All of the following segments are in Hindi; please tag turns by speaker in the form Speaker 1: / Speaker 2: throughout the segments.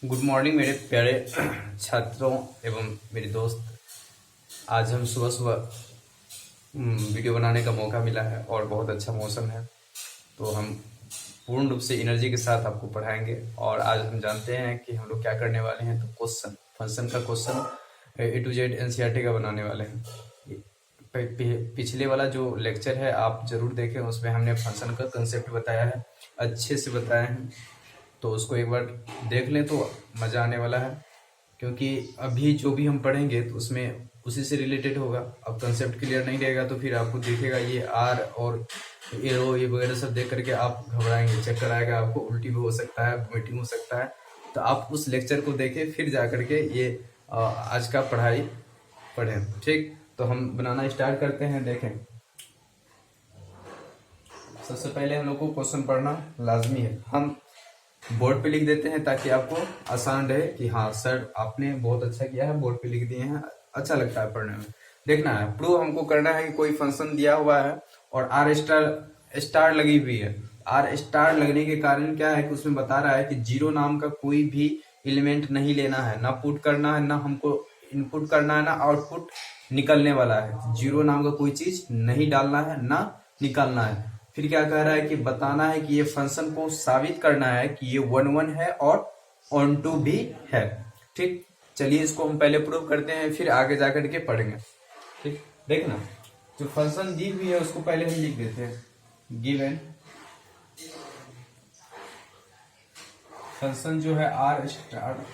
Speaker 1: गुड मॉर्निंग मेरे प्यारे छात्रों एवं मेरे दोस्त। आज हम सुबह सुबह वीडियो बनाने का मौका मिला है और बहुत अच्छा मौसम है, तो हम पूर्ण रूप से एनर्जी के साथ आपको पढ़ाएंगे। और आज हम जानते हैं कि हम लोग क्या करने वाले हैं। तो क्वेश्चन फंक्शन का question A to Z NCERT का बनाने वाले हैं। पिछले वाला जो लेक्चर है आप जरूर देखें, उसमें हमने फंक्शन का कंसेप्ट बताया है, अच्छे से बताया है, तो उसको एक बार देख लें तो मज़ा आने वाला है। क्योंकि अभी जो भी हम पढ़ेंगे तो उसमें उसी से रिलेटेड होगा। अब कंसेप्ट क्लियर नहीं रहेगा तो फिर आपको दिखेगा ये आर और एरो ये वगैरह सब देख करके आप घबराएंगे, चक्कर आएगा, आपको उल्टी भी हो सकता है, वोमिटिंग हो सकता है। तो आप उस लेक्चर को देखें फिर जा करके ये आज का पढ़ाई पढ़ें। ठीक, तो हम बनाना स्टार्ट करते हैं। देखें, सबसे पहले हम लोग को क्वेश्चन पढ़ना लाजमी है। हम बोर्ड पे लिख देते हैं ताकि आपको आसान रहे कि हाँ सर आपने बहुत अच्छा किया है, बोर्ड पे लिख दिए हैं, अच्छा लगता है पढ़ने में। देखना है, प्रूव हमको करना है कि कोई फंक्शन दिया हुआ है और आर स्टार स्टार लगी हुई है। आर स्टार लगने के कारण क्या है कि उसमें बता रहा है कि जीरो नाम का कोई भी एलिमेंट नहीं लेना है, ना पुट करना है, ना हमको इनपुट करना है, ना आउटपुट निकलने वाला है। जीरो नाम का कोई चीज नहीं डालना है, ना निकालना है। फिर क्या कह रहा है कि बताना है कि ये फंक्शन को साबित करना है कि ये 1 1 है और ऑन टू भी है। ठीक, चलिए इसको हम पहले प्रूव करते हैं, फिर आगे जाकर के पढ़ेंगे। ठीक, देखना, जो फंक्शन दी हुई है उसको पहले हम लिख देते हैं। गिवन फंक्शन जो है R star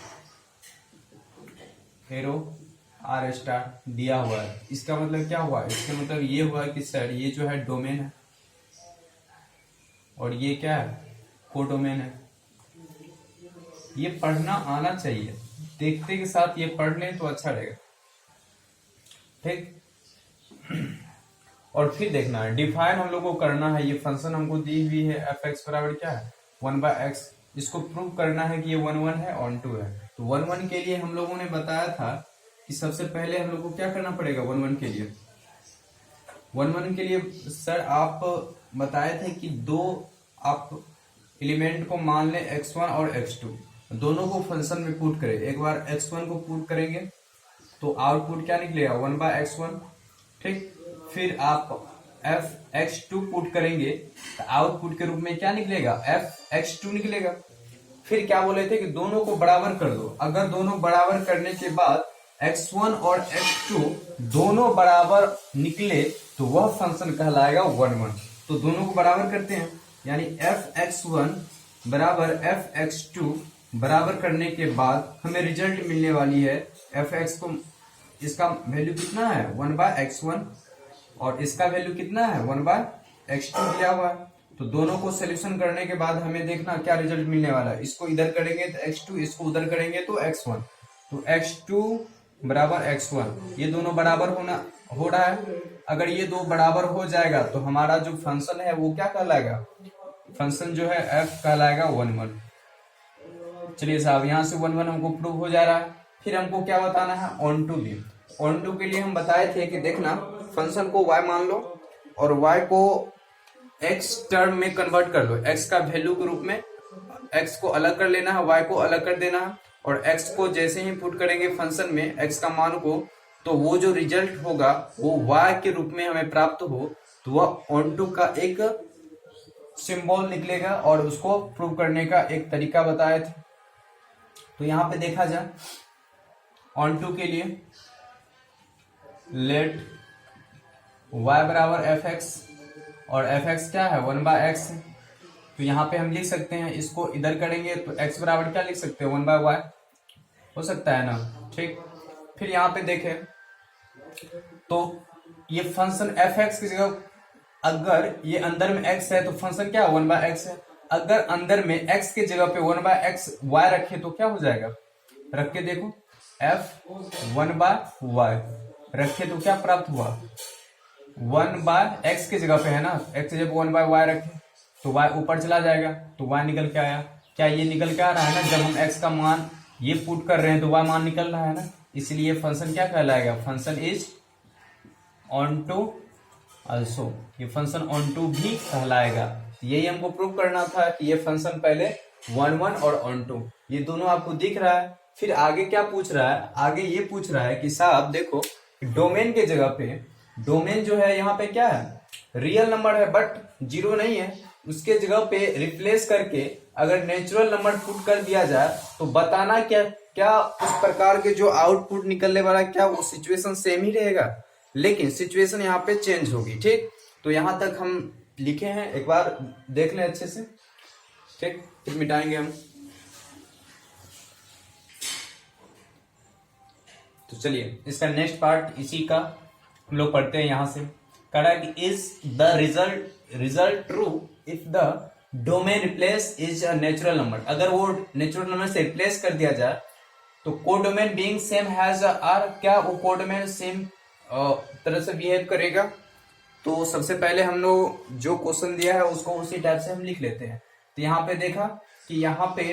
Speaker 1: arrow R star दिया हुआ है। इसका मतलब क्या हुआ? इसका मतलब ये हुआ कि सर ये जो है डोमेन है और ये क्या है? कोडोमेन है। ये पढ़ना आना चाहिए, देखते के साथ ये पढ़ लें तो अच्छा रहेगा। ठीक, और फिर देखना है डिफाइन हम लोग को करना है। ये फंक्शन हमको दी हुई है एफ एक्स बराबर क्या है? 1/x। इसको प्रूव करना है कि ये 1 1 है ऑन टू है। तो 1 1 के लिए हम लोगों ने बताया था कि सबसे पहले हम लोग को क्या करना पड़ेगा। 1 1 के लिए 1 1 के लिए सर आप बताए थे कि दो आप एलिमेंट को मान लें x1 और x2, दोनों को फंक्शन में पुट करें। एक बार x1 को पुट करेंगे तो आउटपुट क्या निकलेगा? 1/x1। ठीक, फिर आप f(x2) पुट करेंगे तो आउटपुट के रूप में क्या निकलेगा? f(x2) निकलेगा। फिर क्या बोले थे कि दोनों को बराबर कर दो। अगर दोनों बराबर करने के बाद x1 और x2 दोनों बराबर निकले तो वह फंक्शन कहलाएगा 1 1। तो दोनों को बराबर करते हैं, यानी f(x1) बराबर f(x2) बराबर करने के बाद हमें रिजल्ट मिलने वाली है f(x) को, इसका वैल्यू कितना है? 1/x1 और इसका वैल्यू कितना है? 1/x2 दिया हुआ है। तो दोनों को सोल्यूशन करने के बाद हमें देखना क्या रिजल्ट मिलने वाला है। इसको इधर करेंगे तो x2, इसको उधर करेंगे तो x1। तो x2 बराबर x1, ये दोनों बराबर हो रहा है। अगर ये दो बराबर हो जाएगा तो हमारा जो फंक्शन है वो क्या कहलाएगा? फंक्शन जो है f कहलाएगा 1 1। चलिए साहब, यहाँ से 1 1 हमको प्रूव हो जा रहा है। फिर हमको क्या बताना है? ऑन टू भी। ऑन टू के लिए हम बताए थे कि देखना, फंक्शन को y मान लो और y को x टर्म में कन्वर्ट कर लो। x का वैल्यू के रूप में x को अलग कर लेना है, y को अलग कर देना है। और x को जैसे ही पुट करेंगे फंक्शन में x का मान को, तो वो जो रिजल्ट होगा वो y के रूप में हमें प्राप्त हो, तो वह ऑन टू का एक सिंबल निकलेगा। और उसको प्रूव करने का एक तरीका बताए थे। तो यहाँ पे देखा जाए ऑन टू के लिए लेट y बराबर fx, और fx क्या है? 1/x। तो यहाँ पे हम लिख सकते हैं, इसको इधर करेंगे तो x बराबर क्या लिख सकते हैं? 1/y हो सकता है ना। ठीक, फिर यहाँ पे देखें तो ये फंक्शन fx की जगह, अगर ये अंदर में x है तो फंक्शन क्या है? 1/x है। अगर अंदर में x के जगह पे 1/x y रखे तो क्या हो जाएगा? रख के देखो, f 1/y रखे तो क्या प्राप्त हुआ? 1/x के जगह पे है ना, x जब 1/y रखे तो y ऊपर चला जाएगा तो y निकल के आया। क्या ये निकल के आ रहा है ना? जब हम x का मान ये पुट कर रहे हैं तो y मान निकल रहा है ना, इसलिए फंक्शन क्या कहलाएगा? Function is onto also. ये फंक्शन ऑन टू भी कहलाएगा। यही हमको प्रूव करना था कि ये फंक्शन पहले वन वन और ऑन टू, ये दोनों आपको दिख रहा है। फिर आगे क्या पूछ रहा है, आगे ये पूछ रहा है कि साहब देखो डोमेन के जगह पे, डोमेन जो है यहाँ पे क्या है, रियल नंबर है बट जीरो नहीं है, उसके जगह पे रिप्लेस करके अगर नेचुरल नंबर पुट कर दिया जाए तो बताना क्या क्या उस प्रकार के जो आउटपुट निकलने वाला क्या वो सिचुएशन सेम ही रहेगा, लेकिन सिचुएशन यहाँ पे चेंज होगी। ठीक, तो यहां तक हम लिखे हैं, एक बार देख लें अच्छे से। ठीक, फिर मिटाएंगे हम। तो चलिए इसका नेक्स्ट पार्ट इसी का हम लोग पढ़ते हैं। यहां से कह रहा है कि is the result true if the domain replace is a natural number, अगर वो नेचुरल नंबर से रिप्लेस कर दिया जाए तो codomain being same has R, क्या वो कोडोमेन सेम तरह से बिहेव करेगा। तो सबसे पहले हम लोग जो क्वेश्चन दिया है उसको उसी टाइप से हम लिख लेते हैं। तो यहाँ पे देखा कि यहाँ पे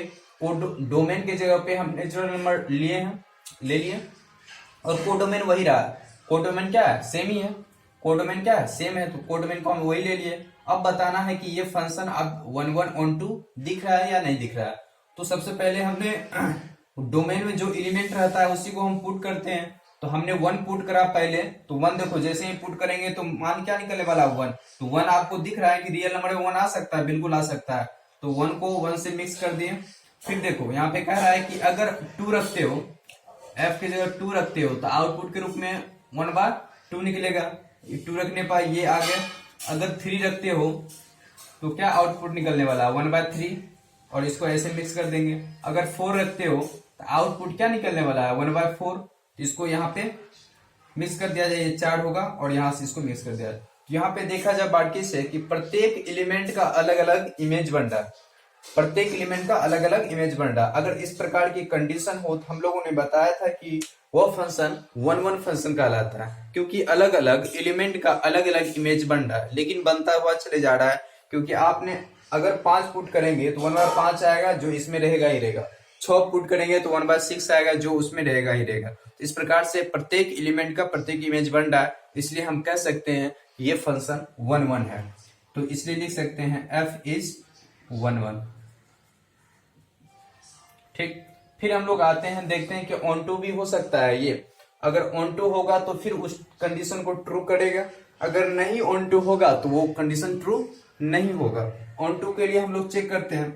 Speaker 1: डोमेन के जगह पे हम नेचुरल नंबर ले लिए और कोडोमेन वही रहा। कोडोमेन क्या है, सेम ही है, कोडोमेन क्या है, सेम है, तो कोडोमेन को हम वही ले लिए। अब बताना है कि ये फंक्शन अब वन वन ऑन टू दिख रहा है या नहीं दिख रहा है। तो सबसे पहले हमने डोमेन में जो एलिमेंट रहता है उसी को हम पुट करते हैं। तो हमने वन पुट करा पहले, तो वन देखो जैसे ही पुट करेंगे तो मान क्या निकलने वाला, वन। तो वन आपको दिख रहा है कि रियल नंबर में वन आ सकता है, बिल्कुल आ सकता है, तो वन को वन से मिक्स कर दिए। फिर देखो यहाँ पे कह रहा है कि अगर टू रखते हो, एफ की जगह टू रखते हो तो आउटपुट के रूप में वन बार टू निकलेगा, टू रखने पर ये आ गया। अगर थ्री रखते हो तो क्या आउटपुट निकलने वाला, वन बाय थ्री, और इसको ऐसे मिक्स कर देंगे। अगर फोर रखते हो तो आउटपुट क्या निकलने वाला है, वन बाय फोर, इसको यहाँ पे मिक्स कर दिया जाए, ये चार होगा, और यहाँ से इसको मिक्स कर दिया जाए। यहाँ पे देखा जाए बारीकी से कि प्रत्येक एलिमेंट का अलग अलग इमेज बन रहा है, प्रत्येक एलिमेंट का अलग अलग इमेज बन रहा है। अगर इस प्रकार की कंडीशन हो तो हम लोगों ने बताया था कि वो फंक्शन वन वन फंक्शन कहलाता है, क्योंकि अलग अलग एलिमेंट का अलग अलग इमेज बन रहा है, लेकिन बनता हुआ चले जा रहा है। क्योंकि आपने अगर 5 पुट करेंगे तो 1/5 आएगा, जो इसमें रहेगा ही रहेगा। 6 पुट करेंगे तो 1/6 आएगा, जो उसमें रहेगा ही रहेगा। इस प्रकार से प्रत्येक एलिमेंट का प्रत्येक इमेज बन रहा है, इसलिए हम कह सकते हैं ये फंक्शन 1 1 है। तो इसलिए लिख सकते हैं f इज 1 1। ठीक, फिर हम लोग आते हैं, देखते हैं कि ऑन टू भी हो सकता है। ये अगर ऑन टू होगा तो फिर उस कंडीशन को ट्रू करेगा, अगर नहीं ऑन टू होगा तो वो कंडीशन ट्रू नहीं होगा। ऑन टू के लिए हम लोग चेक करते हैं,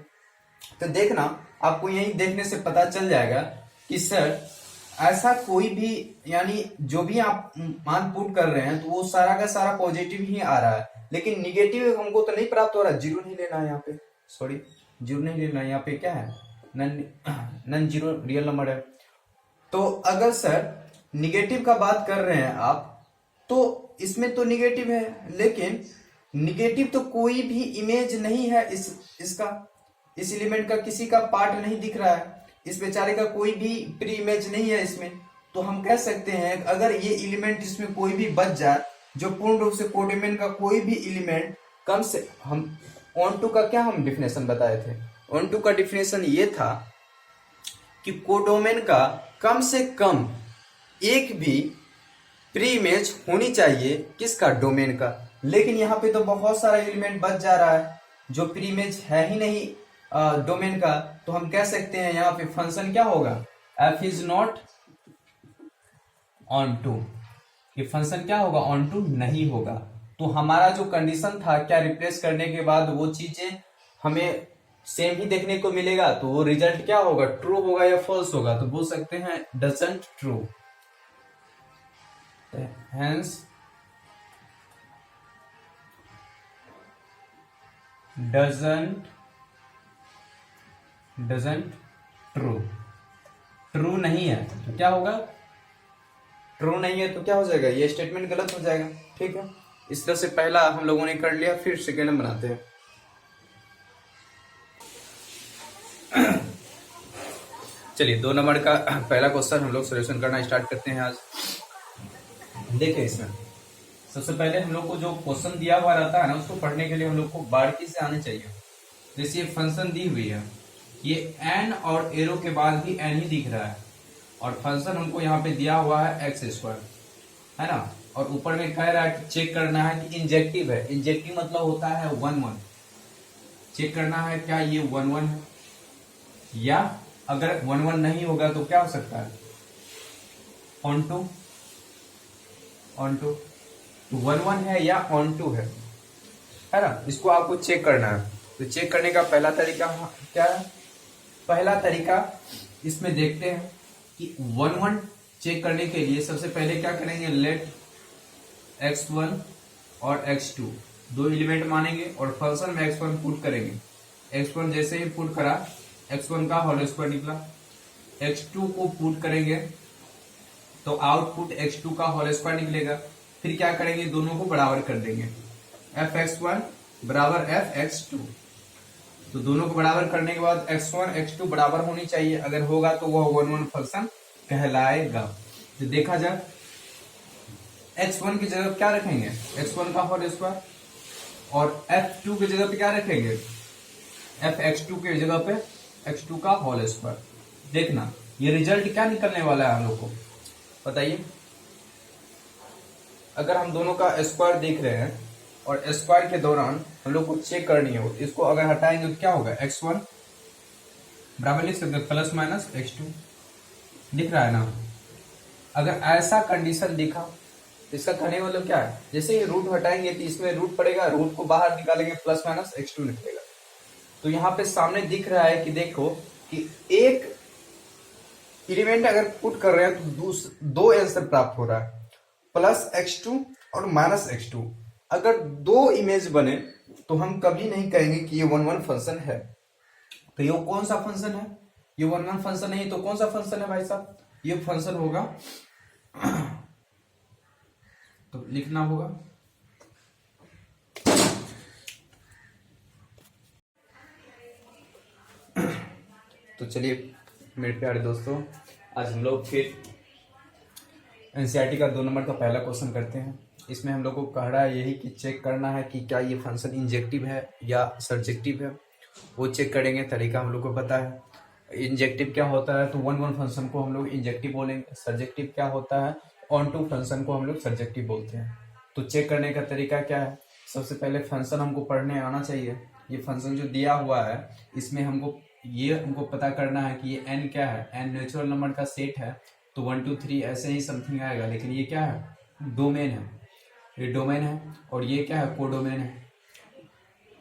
Speaker 1: तो देखना आपको यही देखने से पता चल जाएगा कि सर ऐसा कोई भी, यानी जो भी आप मान पुट कर रहे हैं तो वो सारा का सारा पॉजिटिव ही आ रहा है, लेकिन निगेटिव हमको तो नहीं प्राप्त हो रहा। जीरो नहीं लेना है यहाँ पे, सॉरी जीरो नहीं लेना है, यहाँ पे क्या है, नन जीरो रियल नंबर है। तो अगर सर निगेटिव का बात कर रहे हैं आप, तो इसमें तो निगेटिव है, लेकिन निगेटिव तो कोई भी इमेज नहीं है, इस एलिमेंट का किसी का पार्ट नहीं दिख रहा है, इस बेचारे का कोई भी प्री इमेज नहीं है इसमें। तो हम कह सकते हैं अगर ये एलिमेंट इसमें कोई भी बच जाए, जो पूर्ण रूप से कोडोमेन का कोई भी एलिमेंट, कम से हम ऑन टू का क्या हम डिफिनेशन बताए थे, ऑन टू का डिफिनेशन ये था कि कोडोमेन का कम से कम एक भी प्री इमेज होनी चाहिए, किसका, डोमेन का। लेकिन यहाँ पे तो बहुत सारा एलिमेंट बच जा रहा है जो प्री इमेज है ही नहीं डोमेन का। तो हम कह सकते हैं यहाँ पे फंक्शन क्या होगा, f is not onto. ये फंक्शन क्या होगा, ऑन टू नहीं होगा। तो हमारा जो कंडीशन था क्या रिप्लेस करने के बाद वो चीजें हमें सेम ही देखने को मिलेगा, तो वो रिजल्ट क्या होगा, ट्रू होगा या फॉल्स होगा। तो बोल सकते हैं doesn't true, hence doesn't true, true नहीं है तो क्या होगा, ट्रू नहीं है तो क्या हो जाएगा, ये स्टेटमेंट गलत हो जाएगा। ठीक है, इस तरह से पहला हम लोगों ने कर लिया, फिर सेकेंड हम बनाते हैं। चलिए 2 नंबर का पहला क्वेश्चन हम लोग सोल्यूशन करना स्टार्ट करते हैं आज। देखिए इसमें सबसे पहले हम लोग को जो क्वेश्चन दिया हुआ रहता है ना, उसको पढ़ने के लिए हम लोग को बारीकी से आने चाहिए। जैसे ये फंक्शन दी हुई है, ये एन और एरो के बाद भी एन ही दिख रहा है, और फंक्शन हमको यहाँ पे दिया हुआ है एक्स स्क्वायर, है ना। और ऊपर में कह रहा है कि चेक करना है कि इंजेक्टिव है। इंजेक्टिव मतलब होता है 1 1, चेक करना है क्या ये 1 1 है। या अगर 1 1 नहीं होगा तो क्या हो सकता है, ऑन टू। तो 1 1 है या ऑन टू है ना, इसको आपको चेक करना है। तो चेक करने का पहला तरीका क्या है, पहला तरीका इसमें देखते हैं कि 1 1 चेक करने के लिए सबसे पहले क्या करेंगे, लेट x1 और x2 दो एलिमेंट मानेंगे और फंक्शन में x1 पुट करेंगे। x1 जैसे ही पुट करा, x1 का होल स्क्वायर निकला। x2 को पुट करेंगे तो आउटपुट x2 का होल स्क्वायर निकलेगा। फिर क्या करेंगे, दोनों को बराबर कर देंगे, fx1 बराबर fx2। तो दोनों को बराबर करने के बाद x1 x2 बराबर होनी चाहिए, अगर होगा तो वह 1 1 फंक्शन कहलाएगा। तो देखा जाए, x1 की जगह क्या रखेंगे, x1 का होल स्क्वायर, और f2 की जगह पे क्या रखेंगे, fx2 की जगह पे x2 का होल स्क्वायर। देखना ये रिजल्ट क्या निकलने वाला है हम लोग को, बताइए। अगर हम दोनों का स्क्वायर देख रहे हैं और स्क्वायर के दौरान हम लोग को चेक करनी है, इसको अगर हटाएंगे तो क्या होगा, x1 बराबर लिख सकते प्लस माइनस x2, दिख रहा है ना। अगर ऐसा कंडीशन दिखा तो इसका कहने का मतलब क्या है, जैसे ही रूट हटाएंगे तो इसमें रूट पड़ेगा, रूट को बाहर निकालेंगे प्लस माइनस x2 निकलेगा। तो यहाँ पे सामने दिख रहा है कि देखो कि एक एलिमेंट अगर पुट कर रहे हैं तो दो आंसर प्राप्त हो रहा है, प्लस x2 और माइनस x2। अगर दो इमेज बने तो हम कभी नहीं कहेंगे कि ये 1 1 फंक्शन है। तो ये कौन सा फंक्शन है, ये 1 1 फंक्शन नहीं तो कौन सा फंक्शन है भाई साहब, ये फंक्शन होगा तो लिखना होगा, तो चलिए मेरे प्यारे दोस्तों, आज हम लोग फिर एनसीईआरटी का 2 नंबर का पहला क्वेश्चन करते हैं। इसमें हम लोग को कह रहा है यही कि चेक करना है कि क्या ये फंक्शन इंजेक्टिव है या सर्जेक्टिव है, वो चेक करेंगे। तरीका हम लोग को पता है, इंजेक्टिव क्या होता है तो 1 1 फंक्शन को हम लोग इंजेक्टिव बोलेंगे, सर्जेक्टिव क्या होता है ऑन टू फंक्शन को हम लोग सर्जेक्टिव बोलते हैं। तो चेक करने का तरीका क्या है, सबसे पहले फंक्शन हमको पढ़ने आना चाहिए। ये फंक्शन जो दिया हुआ है इसमें हमको पता करना है कि ये n क्या है, n नेचुरल नंबर का सेट है तो 1 2 3 ऐसे ही समथिंग आएगा, लेकिन ये क्या है, डोमेन है, ये डोमेन है और ये क्या है, कोडोमेन है।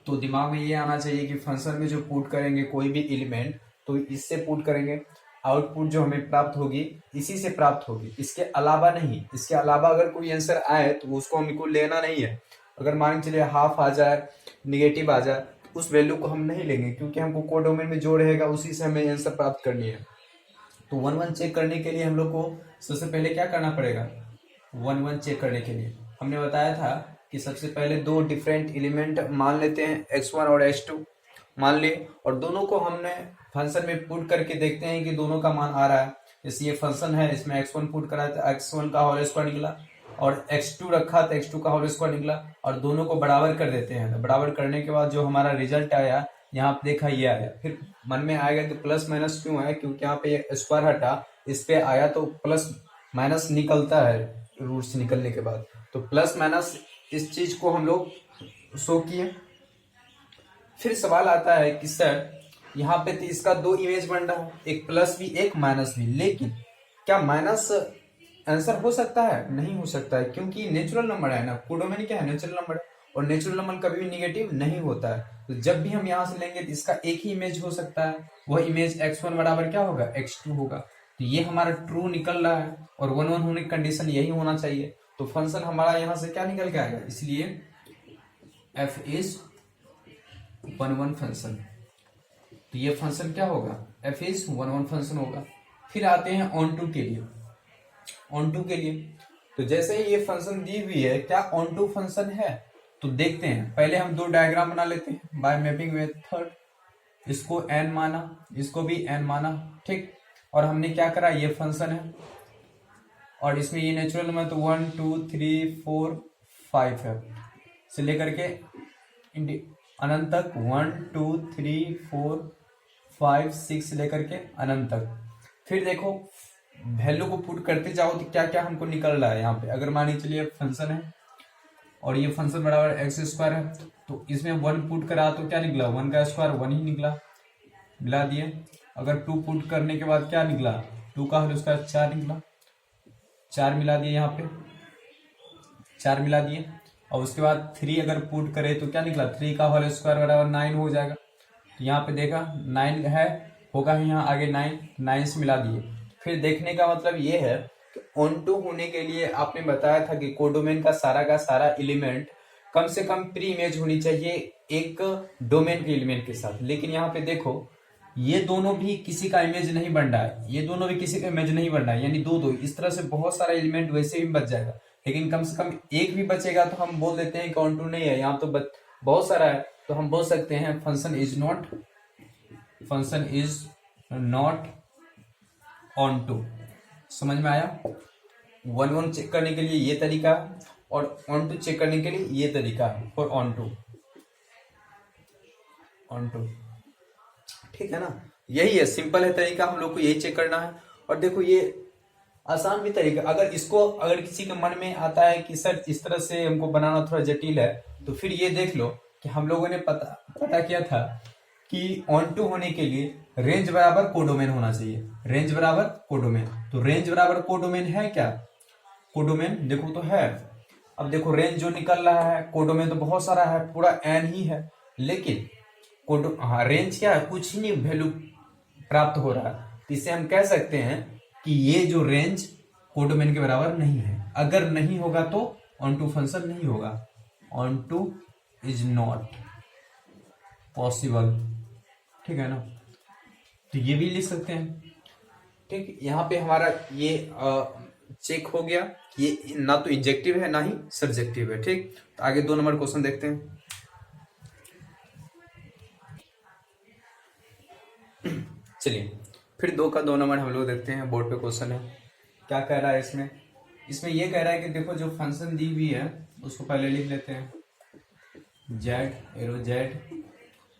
Speaker 1: तो दिमाग में ये आना चाहिए कि फंक्शन में जो पुट करेंगे कोई भी एलिमेंट तो इससे पुट करेंगे, आउटपुट जो हमें प्राप्त होगी इसी से प्राप्त होगी, इसके अलावा नहीं। इसके अलावा अगर कोई आंसर आए तो उसको हमको लेना नहीं है। अगर मान के चलिए हाफ आ जाए, निगेटिव आ जाए, उस वैल्यू को हम नहीं लेंगे, क्योंकि हमको कोडोमेन में जो रहेगा उसी से हमें आंसर प्राप्त करनी है। तो 1 1 चेक करने के लिए हम लोग को सबसे पहले क्या करना पड़ेगा, 1 1 चेक करने के लिए हमने बताया था कि सबसे पहले दो डिफरेंट एलिमेंट मान लेते हैं, x1 और x2 मान लिए, और दोनों को हमने फंक्शन में पुट करके देखते हैं कि दोनों का मान आ रहा है। जैसे ये फंक्शन है, इसमें x1 पुट करा तो x1 का होल स्क्वायर निकला, और x2 रखा तो x2 का होल स्क्वायर निकला, और दोनों को बराबर कर देते हैं। तो बराबर करने के बाद जो हमारा रिजल्ट आया, यहाँ पे देखा ये आया। फिर मन में आएगा कि प्लस माइनस क्यों आया, क्योंकि यहाँ पे स्क्वायर हटा, इस पे आया तो प्लस माइनस निकलता है रूट से निकलने के बाद। तो प्लस माइनस इस चीज को हम लोग शो किए। फिर सवाल आता है कि सर यहाँ पे तो इसका दो इमेज बन रहा है, एक प्लस भी एक माइनस भी, लेकिन क्या माइनस आंसर हो सकता है? नहीं हो सकता है, क्योंकि नेचुरल नंबर है ना, कोडोमेन क्या है, नेचुरल नंबर है, और नेचुरल नंबर कभी भी निगेटिव नहीं होता है। तो जब भी हम यहाँ से लेंगे तो इसका एक ही इमेज हो सकता है, वह इमेज x1 बराबर क्या होगा, x2 होगा। तो ये हमारा ट्रू निकल रहा है, और 1 1 होने की कंडीशन यही होना चाहिए। तो फंक्शन हमारा यहाँ से क्या निकल के आएगा, इसलिए f इज 1 1 फंक्शन। तो ये फंक्शन क्या होगा, f इज 1 1 फंक्शन होगा। फिर आते हैं ऑन टू के लिए। ऑन टू के लिए तो जैसे ही ये फंक्शन दी हुई है, क्या ऑन टू फंक्शन है, तो देखते हैं। पहले हम दो डायग्राम बना लेते हैं बाय मैपिंग मेथड। इसको n माना, इसको भी n माना, ठीक। और हमने क्या करा, ये फंक्शन है और इसमें ये नेचुरल नंबर तो 1 2 3 4 5 है, से लेकर के अनंत तक 1 2 3 4 5 6 से लेकर के अनंत तक। फिर देखो वैल्यू को पुट करते जाओ तो क्या क्या हमको निकल रहा है। यहाँ पे अगर मान के चलिए फंक्शन है और ये फंक्शन बराबर एक्स स्क्वायर है, तो इसमें 1 पुट करा तो क्या निकला, 1 का स्क्वायर 1 ही निकला, मिला दिए। अगर 2 पुट करने के बाद क्या निकला, 2 का होल स्क्वायर 4 निकला, 4 मिला दिए यहाँ पे, 4 मिला दिए। और उसके बाद 3 अगर पुट करे तो क्या निकला, 3 का होल स्क्वायर बराबर 9 हो जाएगा। तो यहाँ पे देखा 9 है, होगा यहाँ आगे 9 से मिला दिए। फिर देखने का मतलब ये है कि ऑन टू होने के लिए आपने बताया था कि कोडोमेन का सारा एलिमेंट कम से कम प्री इमेज होनी चाहिए एक डोमेन के एलिमेंट के साथ। लेकिन यहाँ पे देखो ये दोनों भी किसी का इमेज नहीं बन रहा है, ये दोनों भी किसी का इमेज नहीं बन रहा है, यानी दो इस तरह से बहुत सारा एलिमेंट वैसे भी बच जाएगा। लेकिन कम से कम एक भी बचेगा तो हम बोल देते हैं कि ऑन टू नहीं है। यहाँ तो बहुत सारा है, तो हम बोल सकते हैं function is not onto. समझ में आया? 1 चेक करने के लिए ये तरीका और ऑन टू चेक करने के लिए ये तरीका है फॉर ऑन टू। ठीक है ना, यही है, सिंपल है तरीका, हम लोग को यही चेक करना है। और देखो ये आसान भी तरीका, अगर किसी के मन में आता है कि सर इस तरह से हमको बनाना थोड़ा जटिल है, तो फिर ये देख लो कि हम लोगों ने पता किया था कि ऑन टू होने के लिए रेंज बराबर कोडोमेन होना चाहिए, रेंज बराबर कोडोमेन। तो रेंज बराबर कोडोमेन है क्या, कोडोमेन देखो तो है। अब देखो रेंज जो निकल रहा है, कोडोमेन तो बहुत सारा है, पूरा एन ही है, लेकिन रेंज क्या है, कुछ ही नहीं वैल्यू प्राप्त हो रहा है। तो इसे हम कह सकते हैं कि ये जो रेंज कोडोमेन के बराबर नहीं है। अगर नहीं होगा तो ऑन टू फंक्शन नहीं होगा, on two is not possible. ठीक है ना, तो ये भी लिख सकते हैं। ठीक, यहाँ पे हमारा ये चेक हो गया, ये ना तो इंजेक्टिव है ना ही सब्जेक्टिव है। ठीक, तो आगे 2 नंबर क्वेश्चन देखते हैं। चलिए फिर 2 का 2 नंबर हम लोग देखते हैं, बोर्ड पे क्वेश्चन है। क्या कह रहा है इसमें ये कह रहा है कि देखो जो फंक्शन दी हुई है उसको पहले लिख लेते हैं, जेड एरो जेड,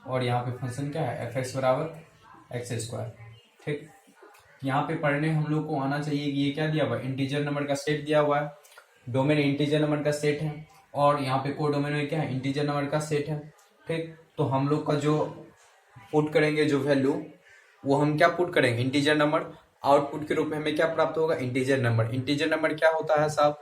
Speaker 1: और यहाँ पे फंक्शन क्या है, एफ एक्स बराबर एक्स स्क्वायर। ठीक, यहाँ पे पढ़ने हम लोग को आना चाहिए कि ये क्या दिया हुआ है, इंटीजर नंबर का सेट दिया हुआ है, डोमेन इंटीजर नंबर का सेट है, और यहाँ पे कोडोमेन में क्या है, इंटीजर नंबर का सेट है। ठीक, तो हम लोग का जो पुट करेंगे जो वैल्यू, वो हम क्या पुट करेंगे, इंटीजर नंबर। आउटपुट के रूप में हमें क्या प्राप्त होगा, इंटीजर नंबर। इंटीजर नंबर क्या होता है साहब,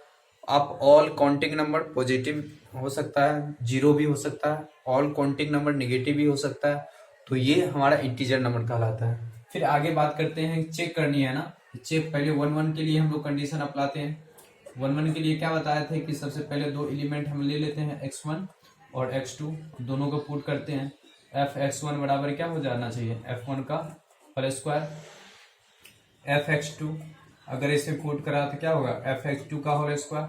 Speaker 1: आप ऑल काउंटिंग नंबर पॉजिटिव हो सकता है, 0 भी हो सकता है, ऑल काउंटिंग नंबर नेगेटिव भी हो सकता है। तो ये हमारा इंटीजर नंबर कहलाता है। फिर आगे बात करते हैं, चेक करनी है ना, चेक पहले 1 के लिए हम लोग कंडीशन अपलाते हैं। 1 के लिए क्या बताया थे कि सबसे पहले 2 एलिमेंट हम ले लेते हैं, x1 और x2, दोनों को पुट करते हैं। एफ x1 बराबर क्या हो जाना चाहिए, f1 का होल स्क्वायर, एफ x2 अगर इसे पुट करा तो क्या होगा, एफ x2 का होल स्क्वायर।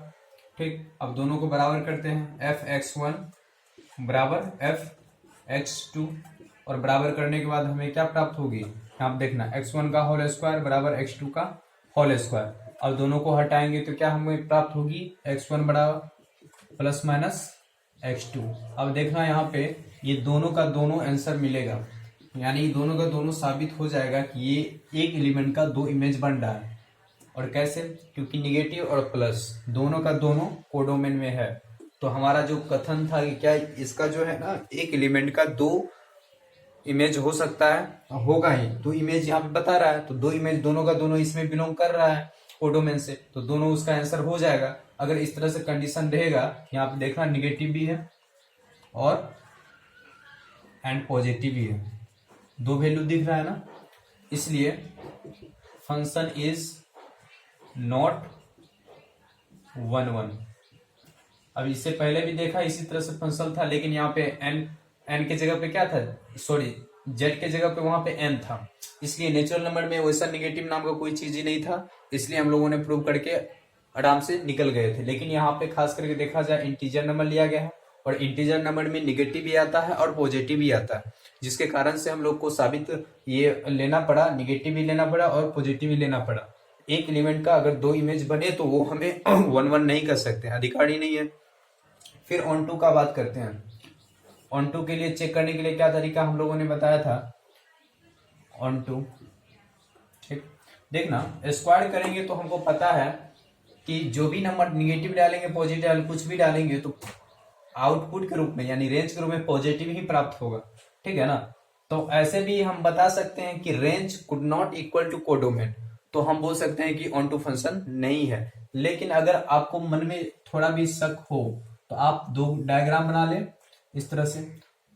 Speaker 1: ठीक, अब दोनों को बराबर करते हैं, एफ x1 बराबर एफ x2, और बराबर करने के बाद हमें क्या प्राप्त होगी, आप देखना x1 का होल स्क्वायर बराबर x2 का होल स्क्वायर। अब दोनों को हटाएंगे तो क्या हमें प्राप्त होगी, x1 बराबर प्लस माइनस x2। अब देखना यहाँ पे ये दोनों का दोनों आंसर मिलेगा, यानी दोनों का दोनों साबित हो जाएगा कि ये एक एलिमेंट का 2 इमेज बन रहा है। और कैसे, क्योंकि निगेटिव और प्लस दोनों का दोनों कोडोमेन में है। तो हमारा जो कथन था कि क्या इसका जो है ना, एक एलिमेंट का 2 इमेज हो सकता है, होगा ही, 2 इमेज यहाँ पे बता रहा है, तो 2 इमेज दोनों का दोनों इसमें बिलोंग कर रहा है कोडोमेन से, तो दोनों उसका आंसर हो जाएगा। अगर इस तरह से कंडीशन रहेगा, यहाँ पे देखना निगेटिव भी है और एंड पॉजिटिव भी है, 2 वैल्यू दिख रहा है ना, इसलिए फंक्शन इज नॉट 1 अब इससे पहले भी देखा इसी तरह से फंक्शन था, लेकिन यहाँ पे एन के जगह पे क्या था, सॉरी जेड के जगह पे वहां पे एन था, इसलिए नेचुरल नंबर में वैसा निगेटिव नाम का कोई चीज ही नहीं था, इसलिए हम लोगों ने प्रूव करके आराम से निकल गए थे। लेकिन यहाँ पे खास करके देखा जाए इंटीजर नंबर लिया गया है, और इंटीजर नंबर में निगेटिव भी आता है और पॉजिटिव भी आता है, जिसके कारण से हम लोग को साबित ये लेना पड़ा, निगेटिव भी लेना पड़ा और पॉजिटिव भी लेना पड़ा। एक एलिमेंट का अगर 2 इमेज बने तो वो हमें 1 नहीं कर सकते, अधिकार ही नहीं है। फिर ऑन टू का बात करते हैं। ऑन टू के लिए चेक करने के लिए क्या तरीका हम लोगों ने बताया था, ऑन टू। ठीक, देखना स्क्वायर करेंगे तो हमको पता है कि जो भी नंबर निगेटिव डालेंगे, पॉजिटिव डालेंगे, कुछ भी डालेंगे तो आउटपुट के रूप में यानी रेंज के रूप में पॉजिटिव ही प्राप्त होगा। ठीक है ना, तो ऐसे भी हम बता सकते हैं कि range could not equal to codomain, तो हम बोल सकते हैं कि ऑन टू फंक्शन नहीं है। लेकिन अगर आपको मन में थोड़ा भी शक हो तो आप दो डायग्राम बना लें इस तरह से।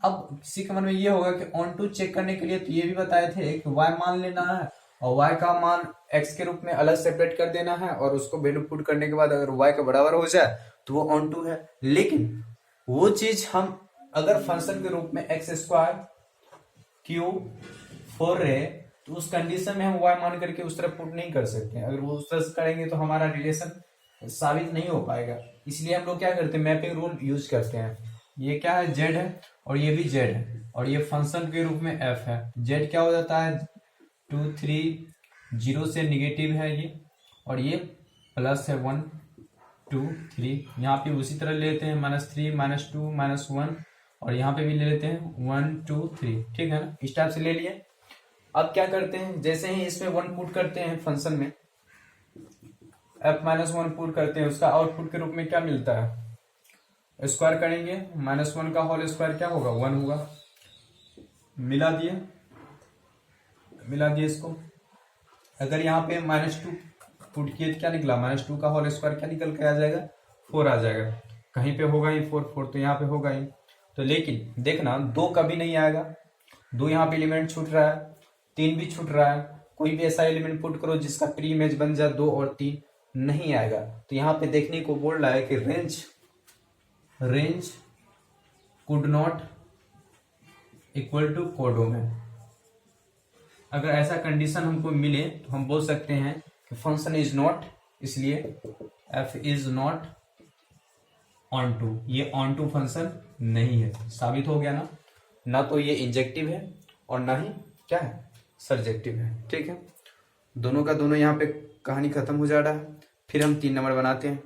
Speaker 1: अब किसी के मन में ये होगा कि ऑन टू चेक करने के लिए तो ये भी बताए थे कि y मान लेना है और y का मान x के रूप में अलग सेपरेट कर देना है, और उसको वैल्यू पुट करने के बाद अगर y के बराबर हो जाए तो वो ऑन टू है। लेकिन वो चीज हम अगर फंक्शन के रूप में एक्स स्क्वायर क्यू 4 रहे तो उस कंडीशन में हम y मान करके उस तरह पुट नहीं कर सकते। अगर वो उस तरह से करेंगे तो हमारा रिलेशन साबित नहीं हो पाएगा। इसलिए हम लोग क्या करते हैं, मैपिंग रूल यूज करते हैं। ये क्या है, z है और ये भी z है और ये फंक्शन के रूप में f है। z क्या हो जाता है 2 3 0 से निगेटिव है ये, और ये प्लस है 1 2 3। यहाँ पे उसी तरह लेते हैं -3 -2 -1, और यहाँ पे भी ले लेते हैं 1 2 3। ठीक है ना, इस टाइप से ले लिए। अब क्या करते हैं, जैसे ही इसमें 1 पुट करते हैं फंक्शन में, f-1 पुट करते हैं, उसका आउटपुट के रूप में क्या मिलता है, स्क्वायर करेंगे -1 का होल स्क्वायर क्या होगा 1 होगा। मिला दिए इसको। अगर यहाँ पे -2 पुट किए तो क्या निकला, -2 का होल स्क्वायर क्या निकल के आ जाएगा 4 आ जाएगा। कहीं पे होगा ही 4 4 तो यहाँ पे होगा ही। तो लेकिन देखना 2 कभी नहीं आएगा, 2 यहाँ पे एलिमेंट छूट रहा है, 3 भी छूट रहा है। कोई भी ऐसा एलिमेंट पुट करो जिसका प्री इमेज बन जाए 2 और 3 नहीं आएगा। तो यहाँ पे देखने को बोल रहा है कि range could not equal to codomain. अगर ऐसा कंडीशन हमको मिले तो हम बोल सकते हैं कि फंक्शन इज नॉट, इसलिए f is not onto, ये ऑन टू फंक्शन नहीं है। साबित हो गया ना, ना तो ये इंजेक्टिव है और ना ही क्या है सर्जेक्टिव है। ठीक है, दोनों का दोनों यहाँ पे कहानी खत्म हो जा रहा है। फिर हम 3 नंबर बनाते हैं।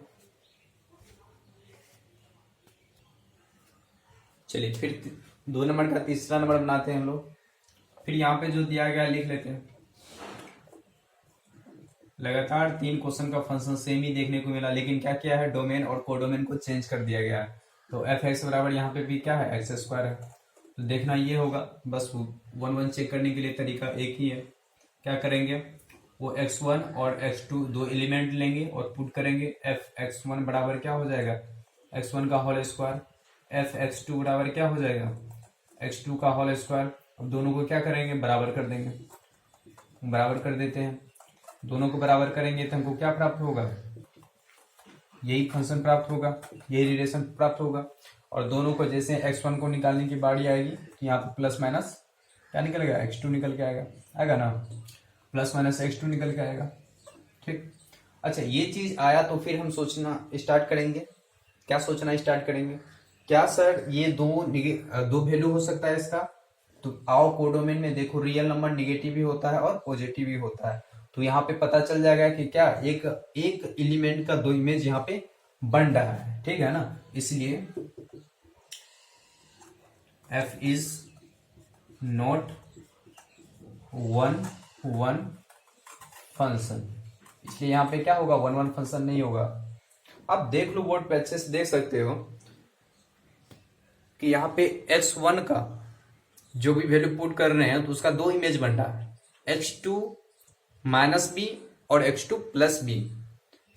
Speaker 1: चलिए फिर 2 नंबर का तीसरा नंबर बनाते हैं हम लोग। फिर यहाँ पे जो दिया गया लिख लेते हैं। लगातार 3 क्वेश्चन का फंक्शन सेम ही देखने को मिला, लेकिन क्या किया है, डोमेन और कोडोमेन को चेंज कर दिया गया है। तो एफ एक्स बराबर यहाँ पे भी क्या है एक्स स्क्वायर है। तो देखना ये होगा, बस 1 चेक करने के लिए तरीका एक ही है। क्या करेंगे, वो x1 और x2 दो एलिमेंट लेंगे और पुट करेंगे। एफ x1 बराबर क्या हो जाएगा x1 का होल स्क्वायर, एफ x2 बराबर क्या हो जाएगा x2 का होल स्क्वायर। अब दोनों को क्या करेंगे, बराबर कर देंगे। बराबर कर देते हैं, दोनों को बराबर करेंगे तो हमको क्या प्राप्त होगा, यही फंक्शन प्राप्त होगा, यही रिलेशन प्राप्त होगा। और दोनों को जैसे x1 को निकालने की बारी आएगी तो यहाँ पे प्लस माइनस क्या निकल गया x2 निकल के आएगा ना, प्लस माइनस x2 निकल के आएगा। ठीक, अच्छा ये चीज आया तो फिर हम सोचना स्टार्ट करेंगे। क्या सोचना स्टार्ट करेंगे, क्या सर ये दो वैल्यू हो सकता है इसका। तो आओ कोडोमेन में देखो, रियल नंबर निगेटिव भी होता है और पॉजिटिव भी होता है। तो यहाँ पे पता चल जाएगा कि क्या एक एलिमेंट का 2 इमेज यहाँ पे बन रहा है। ठीक है ना, इसलिए f इज नॉट 1 फंक्शन, इसलिए यहाँ पे क्या होगा 1 फंक्शन नहीं होगा। आप देख लो बोर्ड पे अच्छे से देख सकते हो कि यहाँ पे x1 का जो भी वैल्यू पुट कर रहे हैं तो उसका 2 इमेज बन रहा है, x2 माइनस बी और x2 प्लस बी।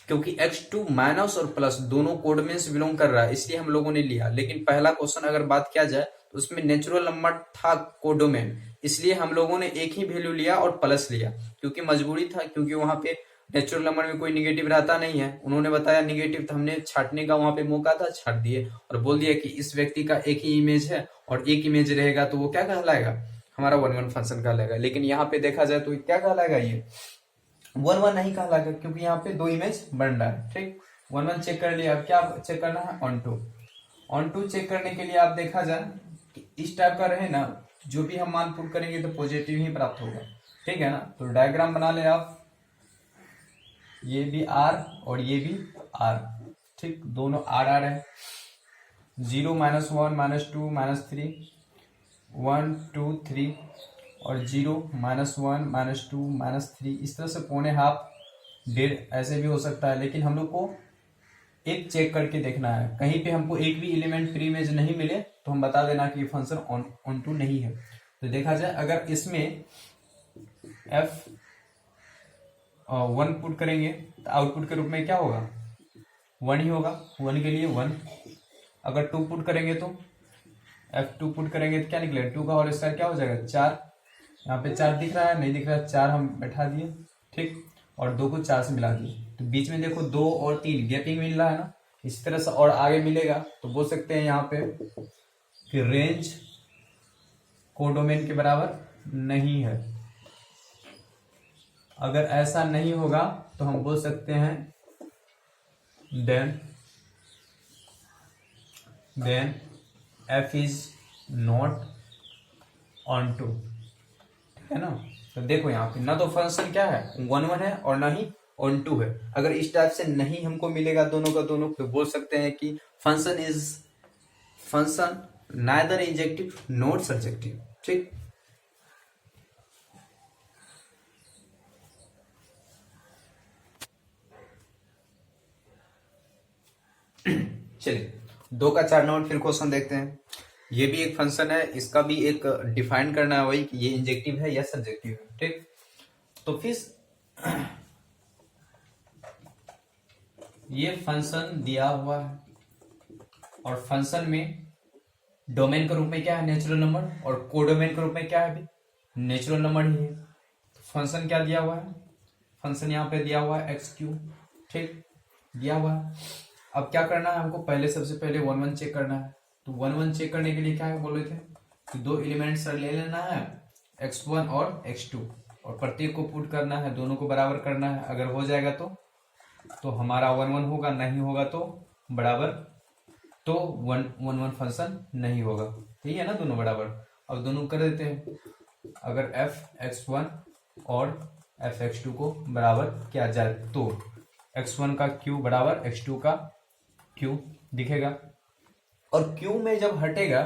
Speaker 1: क्योंकि x2 माइनस और प्लस दोनों कोड में से बिलोंग कर रहा है, इसलिए हम लोगों ने लिया। लेकिन पहला क्वेश्चन अगर बात किया जाए तो उसमें नेचुरल नंबर था कोडोमेन, इसलिए हम लोगों ने एक ही वैल्यू लिया और प्लस लिया, क्योंकि मजबूरी था, क्योंकि वहां पे नेचुरल नंबर में कोई निगेटिव रहता नहीं है। उन्होंने बताया निगेटिव, तो हमने छाटने का वहां पे मौका था, छाट दिए और बोल दिया कि इस व्यक्ति का एक ही इमेज है और एक इमेज रहेगा तो वो क्या कहलाएगा, हमारा 1 फंक्शन कहलाएगा। लेकिन यहाँ पे देखा जाए तो क्या कहलाएगा, ये 1 नहीं कहलाएगा, क्योंकि यहाँ पे 2 इमेज बन रहा है। ठीक, 1 चेक कर लिया। अब क्या चेक करना है, ऑन टू चेक करने के लिए आप देखा जाए कि इस टाइप का रहे ना, जो भी हम मान पुट करेंगे तो पॉजिटिव ही प्राप्त होगा। ठीक है ना, तो डायग्राम बना ले आप, ये भी R और ये भी R। ठीक, दोनों R है, 0 -1 -2 -3 1 2 3 और 0 -1 -2 -3, इस तरह से पौने हाफ 1.5 ऐसे भी हो सकता है। लेकिन हम लोग को एक चेक करके देखना है, कहीं पे हमको एक भी एलिमेंट प्री इमेज नहीं मिले तो हम बता देना कि फंक्शन ऑन टू नहीं है। तो देखा जाए अगर इसमें F 1 पुट करेंगे तो आउटपुट के रूप में क्या होगा, 1 ही होगा, 1 के लिए 1। अगर 2 पुट करेंगे तो F2 पुट करेंगे तो क्या निकलेगा, 2 का होल स्क्वायर क्या हो जाएगा 4। यहाँ पे 4 दिख रहा है, नहीं दिख रहा है, 4 हम बैठा दिए, ठीक, और 2 को 4 से मिला दिए। तो बीच में देखो 2 और 3 गैपिंग मिल रहा है ना, इसी तरह से और आगे मिलेगा तो बोल सकते हैं यहाँ पे कि रेंज कोडोमेन के बराबर नहीं है। अगर ऐसा नहीं होगा तो हम बोल सकते हैं then F is not onto, ठीक है ना। तो देखो यहाँ पे ना तो फंक्शन क्या है 1 1 है और ना ही ऑन टू है। अगर इस टाइप से नहीं हमको मिलेगा दोनों का दोनों, तो बोल सकते हैं कि function neither injective not subjective, ठीक। चलिए 2 का 4 नंबर फिर क्वेश्चन देखते हैं। ये भी एक फंक्शन है, इसका भी एक डिफाइन करना है वही कि ये इंजेक्टिव है या सब्जेक्टिव है, ठीक। तो फिर ये फंक्शन दिया हुआ है और फंक्शन में डोमेन के रूप में क्या है नेचुरल नंबर और कोडोमेन के रूप में क्या है अभी नेचुरल नंबर ही है। तो फंक्शन क्या दिया हुआ है, फंक्शन यहाँ पे दिया हुआ है x3, ठीक, दिया हुआ है। अब क्या करना है हमको, पहले सबसे पहले 1 1 चेक करना है। तो 1 1 चेक करने के लिए क्या है बोल रहे थे कि 2 एलिमेंट्स ले लेना है x1 और x2 और प्रत्येक को पुट करना है, दोनों को बराबर करना है। अगर हो जाएगा तो हमारा 1 1 होगा, नहीं होगा तो बराबर, तो 1 1 फंक्शन नहीं होगा, ठीक है ना, दोनों बराबर। अब दोनों कर देते हैं, अगर f(x1) और f(x2) को बराबर किया जाए तो x1 का q बराबर x2 का q दिखेगा। और q में जब हटेगा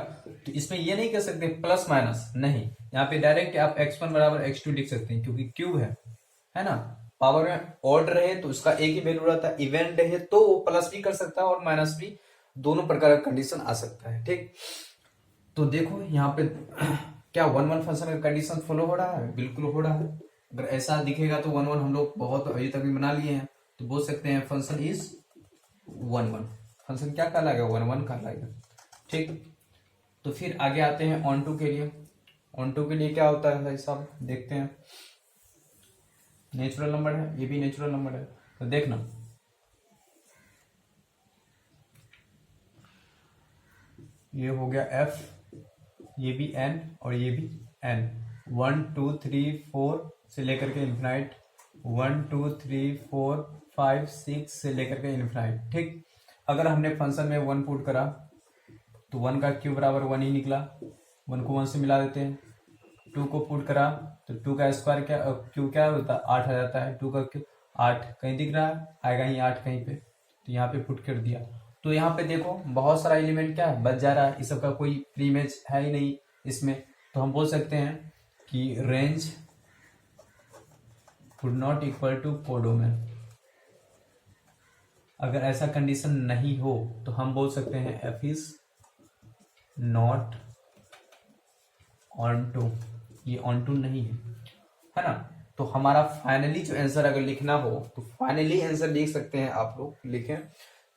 Speaker 1: तो इसमें ये नहीं कह सकते प्लस माइनस, नहीं, यहाँ पे डायरेक्ट आप x1 बराबर x2 लिख सकते हैं क्योंकि q है ना। पावर में ऑड रहे तो उसका एक ही वैल्यू रहता है, इवन रहे तो वो प्लस भी कर सकता है और माइनस भी, दोनों प्रकार का कंडीशन आ सकता है, ठीक। तो देखो यहाँ पे क्या 1 1 फंक्शन का कंडीशन फॉलो हो रहा है, बिल्कुल हो रहा है। अगर ऐसा दिखेगा तो 1 1 हम लोग बहुत अभी तक भी बना लिए हैं, तो बोल सकते हैं फंक्शन इज 1 1, फंक्शन क्या कहलाएगा 1 1 कहलाएगा, ठीक। तो फिर आगे आते हैं ऑन टू के लिए। ऑन टू के लिए क्या होता है भाई साहब, देखते हैं। नेचुरल नंबर है, ये भी नेचुरल नंबर है, तो देखना ये हो गया f, ये भी n और ये भी n, 1 2 3 4 से लेकर के इन्फिनाइट, 1 2 3 4 5 6 से लेकर के इन्फिनाइट, ठीक। अगर हमने फंक्शन में 1 पुट करा तो 1 का क्यू बराबर 1 ही निकला, 1 को 1 से मिला देते हैं। 2 को पुट करा तो 2 का स्क्वायर क्या, क्यू क्या होता है 8 आ जाता है, 2 का क्यू 8 कहीं दिख रहा है, आएगा ही 8 कहीं पे, तो यहाँ पे पुट कर दिया। तो यहाँ पे देखो बहुत सारा एलिमेंट क्या है बच जा रहा है, इस सब का कोई प्री इमेज है ही नहीं इसमें। तो हम बोल सकते हैं कि range would not equal to codomain. अगर ऐसा कंडीशन नहीं हो तो हम बोल सकते हैं F is not onto, ये ऑन टू नहीं है ना। तो हमारा फाइनली जो आंसर अगर लिखना हो तो फाइनली आंसर लिख सकते हैं, आप लोग लिखें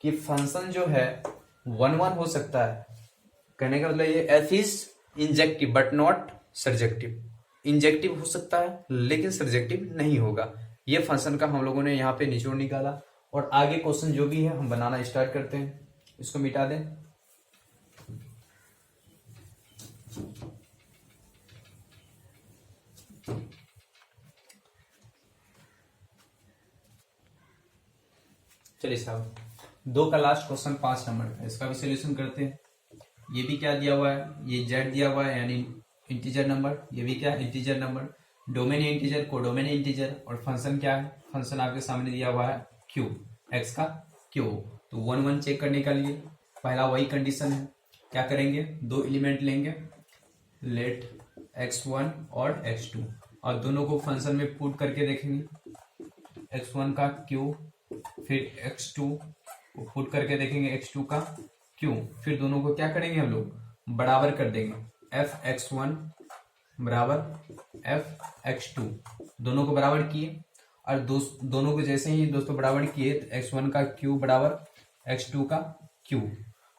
Speaker 1: कि फंक्शन जो है 1 1 हो सकता है, कहने का मतलब ये F is injective but not surjective, injective हो सकता है लेकिन सर्जेक्टिव नहीं होगा। ये फंक्शन का हम लोगों ने यहाँ पे निचोड़ निकाला और आगे क्वेश्चन जो भी है हम बनाना स्टार्ट करते हैं। इसको मिटा दें। चलिए साहब 2 का लास्ट क्वेश्चन 5 नंबर का, इसका भी सोल्यूशन करते हैं। ये भी क्या दिया हुआ है, ये जेड दिया हुआ है यानी इंटीजर नंबर, ये भी क्या integer number, domain integer, codomain integer, और फंक्शन क्या है, फंक्शन आपके सामने दिया हुआ है क्यू, एक्स का क्यू। तो 1 1 चेक करने के लिए पहला वही कंडीशन है, क्या करेंगे 2 एलिमेंट लेंगे, लेट x1 और x2, और दोनों को फंक्शन में पुट करके देखेंगे, x1 का q फिर x2 को पुट करके देखेंगे x2 का q, फिर दोनों को क्या करेंगे हम लोग बराबर कर देंगे, f(x1) बराबर एफ एक्स टू, दोनों को बराबर किए और दोनों को जैसे ही दोस्तों बराबर किए तो एक्स वन का क्यूब बराबर एक्स टू का क्यूब,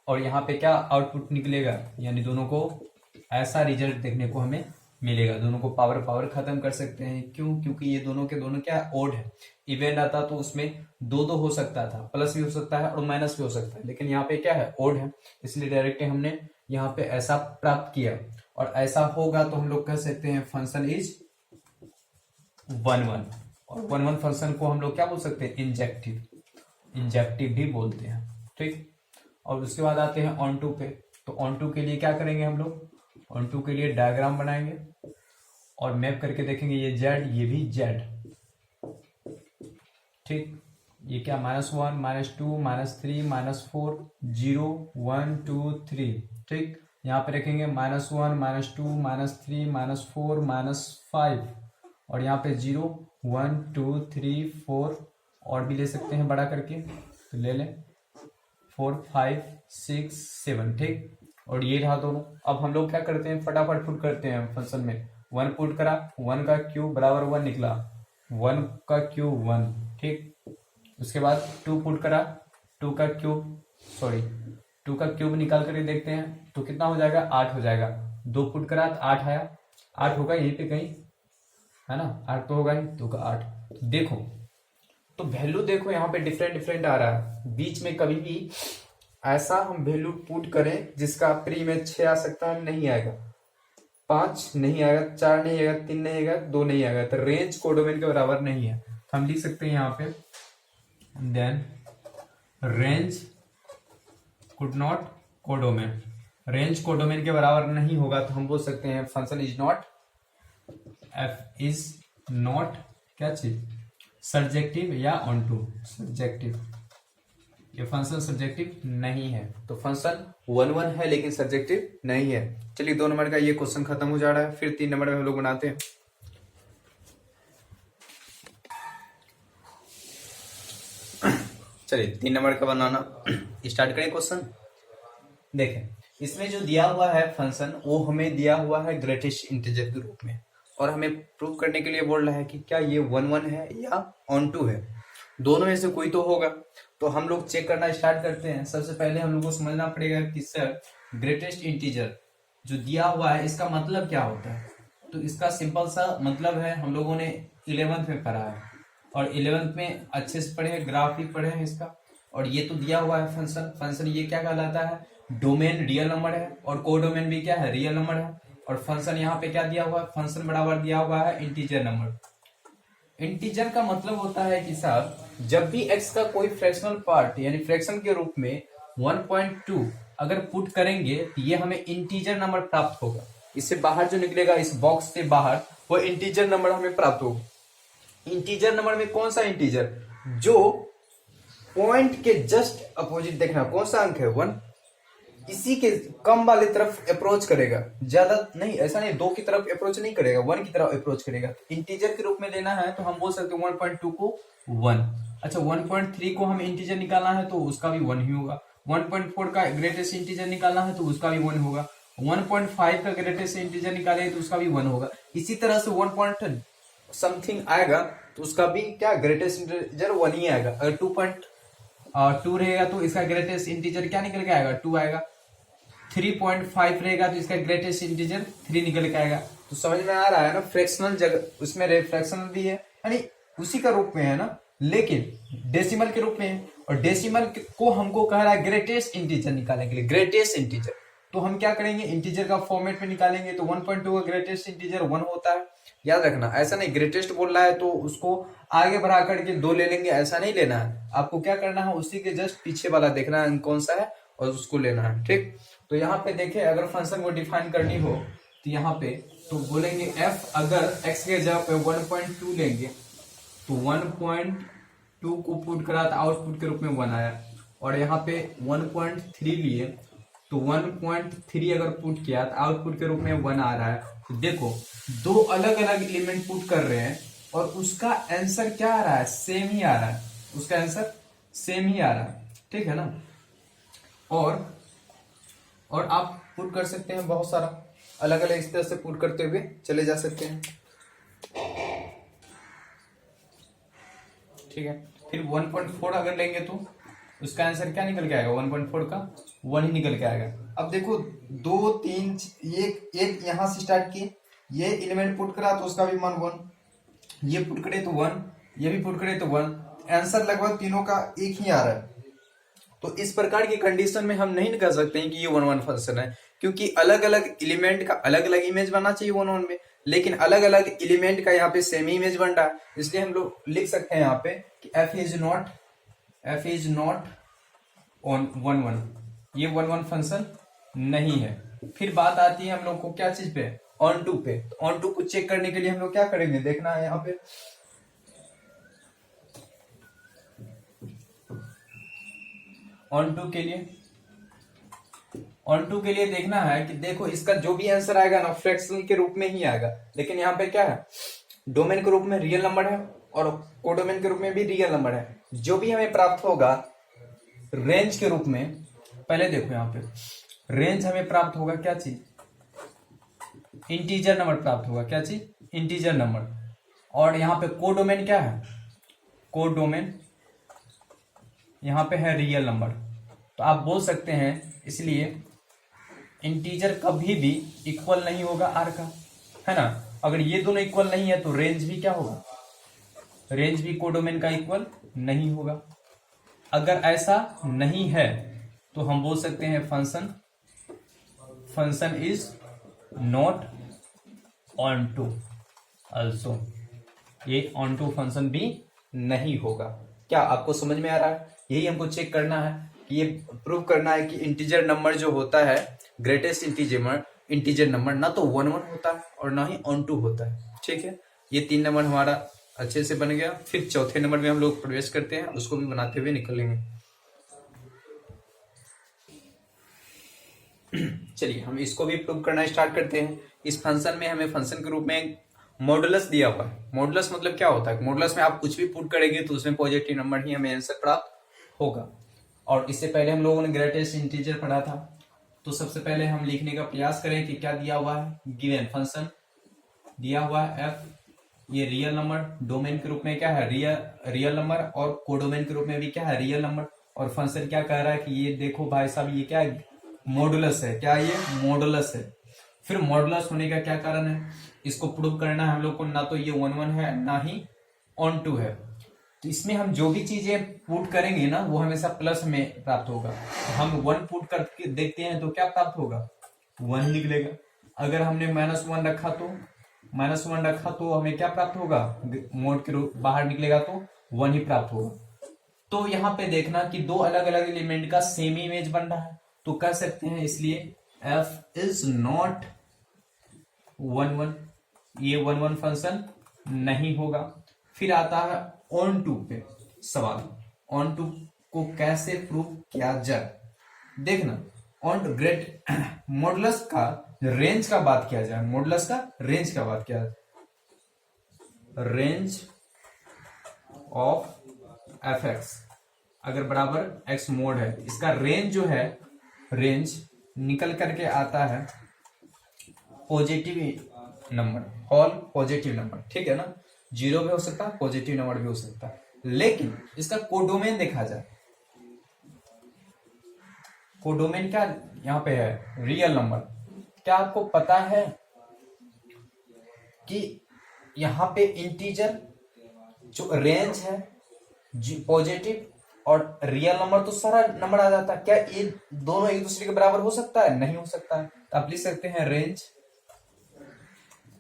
Speaker 1: और यहाँ पे क्या आउटपुट निकलेगा, यानी दोनों को ऐसा रिजल्ट देखने को हमें मिलेगा। दोनों को पावर पावर खत्म कर सकते हैं, क्यों? क्योंकि ये दोनों के दोनों क्या ओड है। इवेंट आता तो उसमें दो दो हो सकता था, प्लस भी हो सकता है और माइनस भी हो सकता है, लेकिन यहाँ पे क्या है, ओड है, इसलिए डायरेक्टली हमने यहाँ पे ऐसा प्राप्त किया। और ऐसा होगा तो हम लोग कह सकते हैं फंक्शन इज 1-1, और 1-1 फंक्शन को हम लोग क्या बोल सकते हैं, इंजेक्टिव, इंजेक्टिव भी बोलते हैं, ठीक। और उसके बाद आते हैं ऑन टू पे। तो ऑन टू के लिए क्या करेंगे हम लोग, ऑन टू के लिए डायग्राम बनाएंगे और मैप करके देखेंगे, ये जेड, ये भी जेड, ठीक। ये क्या, -1, -2, -3, -4, 0, 1, 2, 3, ठीक। यहाँ पे रखेंगे -1, -2, -3, -4, -5, और यहाँ पे 0, 1, 2, 3, 4, और भी ले सकते हैं बड़ा करके, तो ले लें 4, 5, 6, 7, ठीक। और ये रहा दोनों। अब हम लोग क्या करते हैं, फटाफट पुट करते हैं फंक्शन में। 1 पुट करा, 1 का क्यूब बराबर 1 निकला, 1 का क्यूब 1, ठीक। उसके बाद 2 पुट करा, 2 का क्यूब निकाल करके देखते हैं तो कितना हो जाएगा, 8 हो जाएगा। 2 पुट करा तो 8 आया, 8 होगा यहीं पे कहीं, है ना, 8 तो होगा ही, 2 का 8। तो देखो, तो वैल्यू देखो यहाँ पे डिफरेंट डिफरेंट आ रहा है। बीच में कभी भी ऐसा हम वैल्यू पुट करें जिसका प्री में 6 आ सकता है, नहीं आएगा, 5 नहीं आएगा, 4 नहीं आएगा, 3 नहीं आएगा, 2 नहीं आएगा, तो रेंज कोडोमेन के बराबर नहीं है। तो हम लिख सकते हैं यहाँ पे, then range could not codomain, range codomain के बराबर नहीं होगा तो हम बोल सकते हैं function is not, F is not क्या चीज, सब्जेक्टिव या ऑन टू सब्जेक्टिव, ये फंक्शन सब्जेक्टिव नहीं है। तो फंक्शन 1-1 है लेकिन सब्जेक्टिव नहीं है। चलिए 2 नंबर का ये क्वेश्चन खत्म हो जा रहा है, फिर 3 नंबर में हम लोग बनाते हैं। चलिए 3 नंबर का बनाना स्टार्ट करें क्वेश्चन। देखें, इसमें जो दिया हुआ है फंक्शन, वो हमें दिया हुआ है ग्रेटेस्ट इंटीजर के रूप में, और हमें प्रूव करने के लिए बोल रहा है कि क्या ये 1-1 है या ऑन टू है, दोनों में से कोई तो होगा। तो हम लोग चेक करना स्टार्ट करते हैं। सबसे पहले हम लोग को समझना पड़ेगा कि सर ग्रेटेस्ट इंटीजर जो दिया हुआ है इसका मतलब क्या होता है। तो इसका सिंपल सा मतलब है, हम लोगों ने 11th में पढ़ा है, और 11th में अच्छे से पढ़े हैं, ग्राफ भी पढ़े हैं इसका। और ये तो दिया हुआ है फंक्शन ये क्या कहलाता है, डोमेन रियल नंबर है, और कोडोमेन भी क्या है, रियल नंबर है। और फंक्शन यहाँ पे क्या दिया हुआ है, फंक्शन बराबर दिया हुआ है इंटीजर नंबर। इंटीजर का मतलब होता है कि साहब जब भी x का कोई फ्रैक्शनल पार्ट यानी फ्रैक्शन के रूप में 1.2 अगर पुट करेंगे तो ये हमें इंटीजर नंबर प्राप्त होगा। इससे बाहर जो निकलेगा, इस बॉक्स से बाहर, वो इंटीजर नंबर हमें प्राप्त होगा। इंटीजर नंबर में कौन सा इंटीजर, जो पॉइंट के जस्ट अपोजिट, देखना कौन सा अंक है 1, इसी के कम वाले तरफ अप्रोच करेगा, ज्यादा नहीं, ऐसा नहीं 2 की तरफ अप्रोच नहीं करेगा, 1 की तरफ अप्रोच करेगा। इंटीजर के रूप में लेना है तो हम बोल सकते हैं 1.2 को 1। अच्छा 1.3 को हम इंटीजर निकालना है तो उसका भी 1 ही होगा। 1.4 का ग्रेटेस्ट इंटीजर निकालना है तो उसका भी 1 होगा। 1.5 का ग्रेटेस्ट इंटीजर निकालेंगे तो उसका भी 1 होगा। इसी तरह से 1 पॉइंट समथिंग आएगा तो उसका भी क्या, ग्रेटेस्ट इंटीजर 1 ही आएगा। अगर 2.2 रहेगा तो इसका ग्रेटेस्ट इंटीजर क्या निकल के आएगा, 2 आएगा। 3.5 रहेगा तो इसका ग्रेटेस्ट इंटीजर 3 निकल के आएगा। तो समझ में आ रहा है ना, फ्रैक्शनल जगह उसमें फ्रैक्शनल भी है, यानी उसी का रूप में है ना, लेकिन डेसिमल के रूप में है। और डेसिमल को हमको कह रहा है ग्रेटेस्ट इंटीजर निकालने के लिए, ग्रेटेस्ट इंटीजर। तो हम क्या करेंगे, इंटीजर का फॉर्मेट में निकालेंगे। तो 1.2 का ग्रेटेस्ट इंटीजर 1 होता है, याद रखना। ऐसा नहीं ग्रेटेस्ट बोल रहा है तो उसको आगे बढ़ा करके 2 ले लेंगे, ऐसा नहीं लेना है। आपको क्या करना है, उसी के जस्ट पीछे वाला देखना है कौन सा है और उसको लेना है, ठीक। तो यहाँ पे देखें, अगर फंक्शन को डिफाइन करनी हो तो यहाँ पे तो बोलेंगे f, अगर x के जगह पे 1.2 लेंगे तो 1.2 को पुट करा तो आउटपुट के रूप में 1 आया। और यहाँ पे 1.3 लिए तो 1.3 अगर पुट किया तो आउटपुट के रूप में 1 आ रहा है। तो देखो 2 अलग अलग एलिमेंट पुट कर रहे हैं और उसका आंसर क्या आ रहा है, सेम ही आ रहा है, उसका आंसर सेम ही आ रहा है, ठीक है ना। और आप पुट कर सकते हैं बहुत सारा। अलग अलग इस तरह से पुट करते हुए चले जा सकते हैं। ठीक है, फिर 1.4 अगर लेंगे तो उसका आंसर क्या निकल के आएगा, 1.4 का 1 ही निकल के आएगा। अब देखो 2 3 एक यहां से स्टार्ट किए, ये एलिमेंट पुट करा तो उसका भी मान 1, ये पुट करे तो 1, ये भी पुट करे तो 1, आंसर लगभग तीनों का एक ही आ रहा है। तो इस प्रकार की कंडीशन में हम नहीं कह सकते हैं कि ये 1 1 फंक्शन है, क्योंकि अलग अलग एलिमेंट का अलग अलग इमेज बनना चाहिए 1 1 में, लेकिन अलग अलग एलिमेंट का यहाँ पे सेम इमेज बन रहा है। इसलिए हम लोग लिख सकते हैं यहाँ पे कि f इज नॉट ऑन 1 1, ये 1 1 फंक्शन नहीं है। फिर बात आती है हम लोग को क्या चीज पे, ऑन टू पे। ऑन टू को चेक करने के लिए हम लोग क्या करेंगे, देखना है यहाँ पे ऑन टू के लिए देखना है कि देखो इसका जो भी आंसर आएगा ना फ्रैक्शन के रूप में ही आएगा, लेकिन यहाँ पे क्या है, डोमेन के रूप में रियल नंबर है और कोडोमेन के रूप में भी रियल नंबर है। जो भी हमें प्राप्त होगा रेंज के रूप में, पहले देखो यहाँ पे रेंज हमें प्राप्त होगा क्या चीज, इंटीजर नंबर प्राप्त होगा, क्या चीज, इंटीजर नंबर। और यहाँ पे कोडोमेन क्या है, कोडोमेन यहाँ पे है रियल नंबर। तो आप बोल सकते हैं इसलिए इंटीजर कभी भी इक्वल नहीं होगा आर का, है ना। अगर ये दोनों इक्वल नहीं है तो रेंज भी क्या होगा, रेंज भी कोडोमेन का इक्वल नहीं होगा। अगर ऐसा नहीं है तो हम बोल सकते हैं function is not onto also, ये ऑन टू फंक्शन भी नहीं होगा। क्या आपको समझ में आ रहा है, यही हमको चेक करना है कि ये प्रूव करना है कि इंटीजर नंबर जो होता है, ग्रेटेस्ट इंटीजर नंबर ना तो 1 1 होता है और ना ही ऑन टू होता है। ठीक है, ये 3 नंबर हमारा अच्छे से बन गया। फिर चौथे नंबर में हम लोग प्रवेश करते हैं, उसको भी बनाते हुए निकलेंगे। चलिए हम इसको भी प्रूव करना स्टार्ट करते हैं। इस फंक्शन में हमें फंक्शन के रूप में मॉडुलस दिया हुआ है। मॉडुलस मतलब क्या होता है, मॉडुलस में आप कुछ भी पुट करेंगे तो उसमें पॉजिटिव नंबर ही हमें आंसर प्राप्त होगा। और इससे पहले हम लोगों ने ग्रेटेस्ट इंटीजर पढ़ा था, तो सबसे पहले हम लिखने का प्रयास करें कि क्या दिया हुआ है, गिवन फंक्शन दिया हुआ है f, ये रियल नंबर, डोमेन के रूप में क्या है, रियल नंबर, और कोडोमेन के रूप में भी क्या है, रियल नंबर। और फंक्शन क्या कह रहा है कि ये देखो भाई साहब ये क्या है, मॉडुलस है। क्या ये मॉडुलस है। फिर मॉडुलस होने का क्या कारण है, इसको प्रूव करना है हम लोग को, ना तो ये 1 1 है ना ही ऑन टू है। तो इसमें हम जो भी चीजें पुट करेंगे ना वो हमेशा प्लस में प्राप्त होगा। तो हम 1 पुट करके देखते हैं तो क्या प्राप्त होगा, 1 निकलेगा। अगर हमने -1 रखा तो हमें क्या प्राप्त होगा, मोड के रूप बाहर निकलेगा तो 1 ही प्राप्त होगा। तो यहाँ पे देखना कि दो अलग अलग एलिमेंट का सेम इमेज बन रहा है, तो कह सकते हैं इसलिए f इज नॉट 1 1, ये 1 1 फंक्शन नहीं होगा। फिर आता है ऑन टू पे सवाल, ऑन टू को कैसे प्रूव किया जाए। देखना ऑन टू ग्रेट मॉडुलस का रेंज का बात किया जाए, मॉडुलस का रेंज का बात किया जाए, रेंज ऑफ fx अगर बराबर x मोड है, इसका रेंज जो है, रेंज निकल करके आता है positive number, all positive number. ठीक है ना, 0 भी हो सकता है, पॉजिटिव नंबर भी हो सकता है। लेकिन इसका कोडोमेन देखा जाए, कोडोमेन क्या यहाँ पे है, रियल नंबर। क्या आपको पता है कि यहाँ पे इंटीजर जो रेंज है पॉजिटिव और रियल नंबर, तो सारा नंबर आ जाता है। क्या ये दोनों एक दूसरे के बराबर हो सकता है, नहीं हो सकता है। तो आप लिख सकते हैं range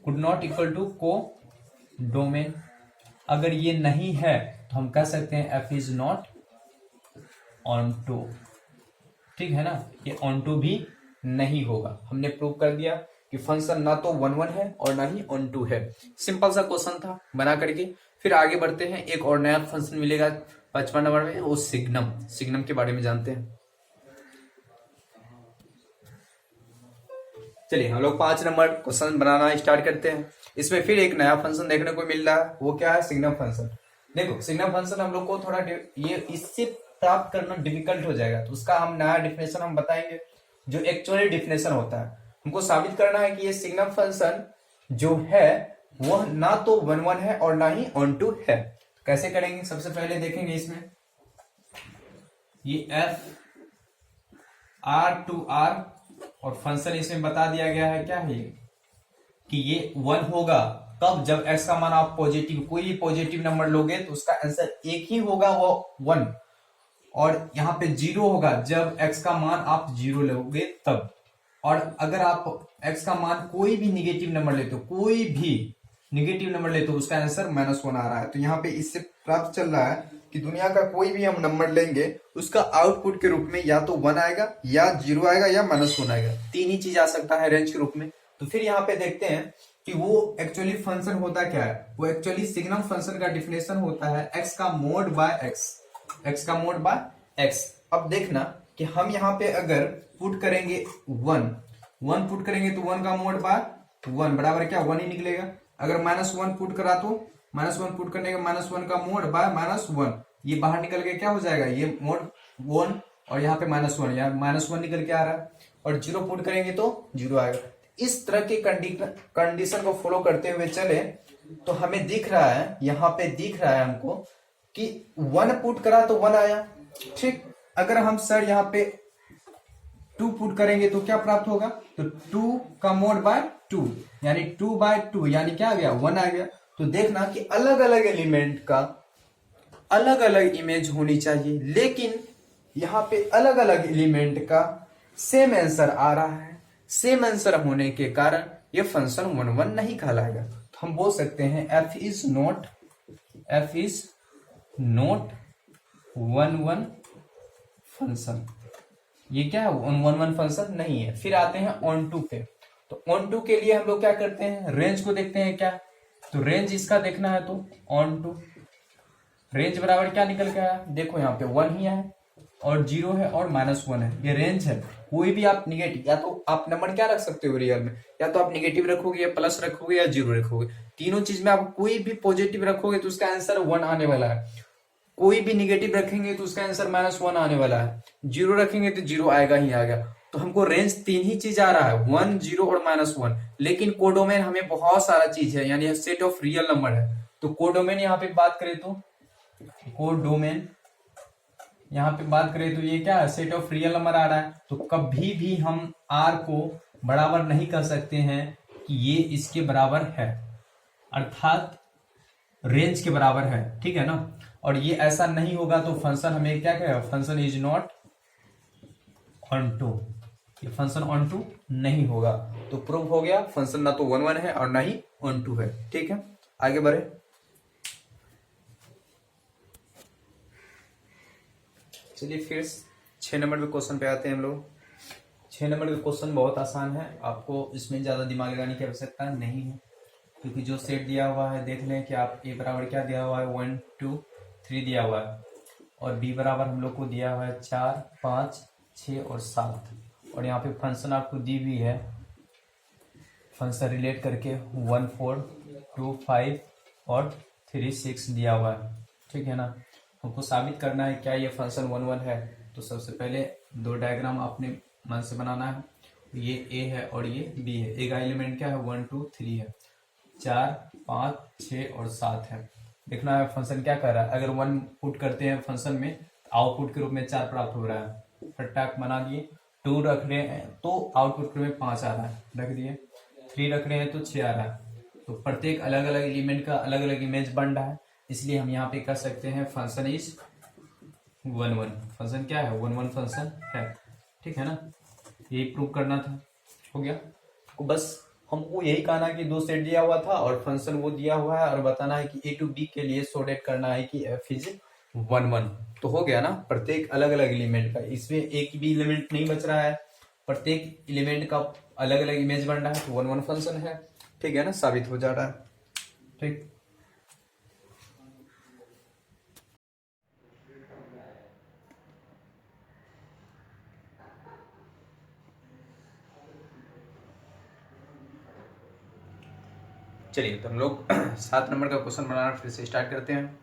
Speaker 1: could not equal to codomain. अगर ये नहीं है तो हम कह सकते हैं f is not onto. ठीक है ना, ये ऑन टू भी नहीं होगा। हमने प्रूव कर दिया कि फंक्शन ना तो 1 1 है और ना ही ऑन टू है। सिंपल सा क्वेश्चन था बना करके। फिर आगे बढ़ते हैं, एक और नया फंक्शन मिलेगा 55 नंबर में, वो सिग्नम के बारे में जानते हैं। चलिए हम लोग 5 नंबर क्वेश्चन बनाना स्टार्ट करते हैं। इसमें फिर एक नया फंक्शन देखने को मिल रहा है, वो क्या है, सिग्नम फंक्शन। देखो सिग्नम फंक्शन हम लोग को थोड़ा ये इससे प्राप्त करना डिफिकल्ट हो जाएगा, तो उसका हम नया डिफिनेशन हम बताएंगे, जो एक्चुअली डिफिनेशन होता है। हमको साबित करना है कि ये सिग्नम फंक्शन जो है वह ना तो 1 1 है और ना ही ऑन टू है। कैसे करेंगे, सबसे पहले देखेंगे इसमें ये एफ आर टू आर और फंक्शन इसमें बता दिया गया है क्या है कि ये 1 होगा कब, जब x का मान आप पॉजिटिव कोई भी पॉजिटिव नंबर लोगे तो उसका आंसर एक ही होगा वो 1, और यहाँ पे 0 होगा जब x का मान आप 0 लोगे तब। और अगर आप x का मान कोई भी निगेटिव नंबर लेते हो, कोई भी निगेटिव नंबर लेते हो, उसका आंसर -1 आ रहा है। तो यहाँ पे इससे प्राप्त चल रहा है कि दुनिया का कोई भी हम नंबर लेंगे उसका आउटपुट के रूप में या तो 1 आएगा या 0 आएगा या -1 आएगा, तीन ही चीज आ सकता है रेंज के रूप में। तो फिर यहाँ पे देखते हैं कि वो एक्चुअली फंक्शन होता क्या है। वो एक्चुअली सिग्नम फंक्शन का डिफिनेशन होता है x का मोड बाय x, x का मोड बाय x। अब देखना कि हम यहाँ पे अगर पुट करेंगे 1 पुट करेंगे तो 1 का मोड बाय 1 बराबर क्या 1 ही निकलेगा। अगर -1 पुट करा तो -1 पुट करने का -1 का मोड बाय -1, ये बाहर निकल के क्या हो जाएगा, ये मोड 1 और यहाँ पे -1, यहाँ -1 निकल के आ रहा है, और 0 पुट करेंगे तो 0 आएगा। इस तरह के कंडीशन को फॉलो करते हुए चले तो हमें दिख रहा है, यहाँ पे दिख रहा है हमको कि 1 पुट करा तो 1 आया, ठीक। अगर हम सर यहाँ पे 2 पुट करेंगे तो क्या प्राप्त होगा, तो 2 का मोड बाय 2 यानी 2 बाय 2 यानी क्या आ गया 1 आ गया। तो देखना कि अलग अलग एलिमेंट का अलग अलग इमेज होनी चाहिए, लेकिन यहाँ पे अलग अलग एलिमेंट का सेम आंसर आ रहा है। सेम आंसर होने के कारण ये फंक्शन 1 1 नहीं कहलाएगा। तो हम बोल सकते हैं f इज नॉट 1 1 फंक्शन। ये क्या है 1 1 फंक्शन नहीं है। फिर आते हैं ऑन टू पे। तो ऑन टू के लिए हम लोग क्या करते हैं, रेंज को देखते हैं क्या। तो रेंज इसका देखना है तो ऑन टू रेंज बराबर क्या निकल के आया, देखो यहाँ पे 1 ही है और 0 है और -1 है, ये रेंज है। कोई भी आप निगेटिव, या तो आप नंबर क्या रख सकते हो रियल में, या तो आप निगेटिव रखोगे या प्लस रखोगे या 0 रखोगे, तीनों चीज में आप कोई भी पॉजिटिव रखोगे तो उसका आंसर 1 आने वाला है। कोई भी निगेटिव रखेंगे तो उसका आंसर -1 आने वाला है, 0 रखेंगे तो 0 आएगा ही आएगा। तो हमको रेंज तीन ही चीज आ रहा है 1 0 और -1, लेकिन कोडोमेन हमें बहुत सारा चीज है, यानी सेट ऑफ रियल नंबर है। तो कोडोमेन यहाँ पे बात करें तो कोडोमेन यहाँ पे बात करें तो ये क्या है, सेट ऑफ रियल नंबर आ रहा है। तो कभी भी हम r को बराबर नहीं कर सकते हैं कि ये इसके बराबर है, अर्थात रेंज के बराबर है, ठीक है ना। और ये ऐसा नहीं होगा तो फंक्शन हमें क्या कहेगा, function is not onto, ये फंक्शन ऑन टू नहीं होगा। तो प्रूव हो गया फंक्शन ना तो 1 1 है और ना ही ऑन टू है, ठीक है। आगे बढ़े, चलिए फिर 6 नंबर के क्वेश्चन पे आते हैं हम लोग। 6 नंबर का क्वेश्चन बहुत आसान है, आपको इसमें ज्यादा दिमाग लगाने की आवश्यकता नहीं है, क्योंकि जो सेट दिया हुआ है देख लें कि आप ए बराबर क्या दिया हुआ है 1 2 3 दिया हुआ है, और बी बराबर हम लोग को दिया हुआ है 4 5 6 और 7, और यहाँ पे फंक्शन आपको दी हुई है, फंक्शन रिलेट करके 1 4 2 5 और 3 6 दिया हुआ है, ठीक है ना। हमको साबित करना है क्या ये फंक्शन 1 1 है। तो सबसे पहले दो डायग्राम आपने मन से बनाना है, ये ए है और ये बी है। ए का एलिमेंट क्या है 1 2 3 है, 4 5 6 और 7 है। देखना है फंक्शन क्या कर रहा है। अगर 1 पुट करते हैं फंक्शन में, आउटपुट के रूप में 4 प्राप्त हो रहा है, फटाक बना दिए। 2 रख रहे हैं तो आउटपुट के रूप में 5 आ रहा है, रख दिए। 3 रख रहे हैं तो 6 आ रहा है। तो प्रत्येक अलग अलग एलिमेंट का अलग अलग इमेज बन रहा है, इसलिए हम यहाँ पे कर सकते हैं फंक्शन इज 1 1। फंक्शन क्या है 1 1 फंक्शन है, ठीक है ना। यही प्रूव करना था, हो गया। तो बस हमको यही कहना कि दो सेट दिया हुआ था और फंक्शन वो दिया हुआ है, और बताना है कि ए टू बी के लिए सॉर्टेड करना है कि एफ इज 1 1। तो हो गया ना, प्रत्येक अलग अलग एलिमेंट का, इसमें एक भी एलिमेंट नहीं बच रहा है, प्रत्येक एलिमेंट का अलग अलग इमेज बन रहा है, तो 1 1 फंक्शन है, ठीक है ना, साबित हो जा रहा है, ठीक। चलिए तो हम लोग 7 नंबर का क्वेश्चन बनाना फिर से स्टार्ट करते हैं।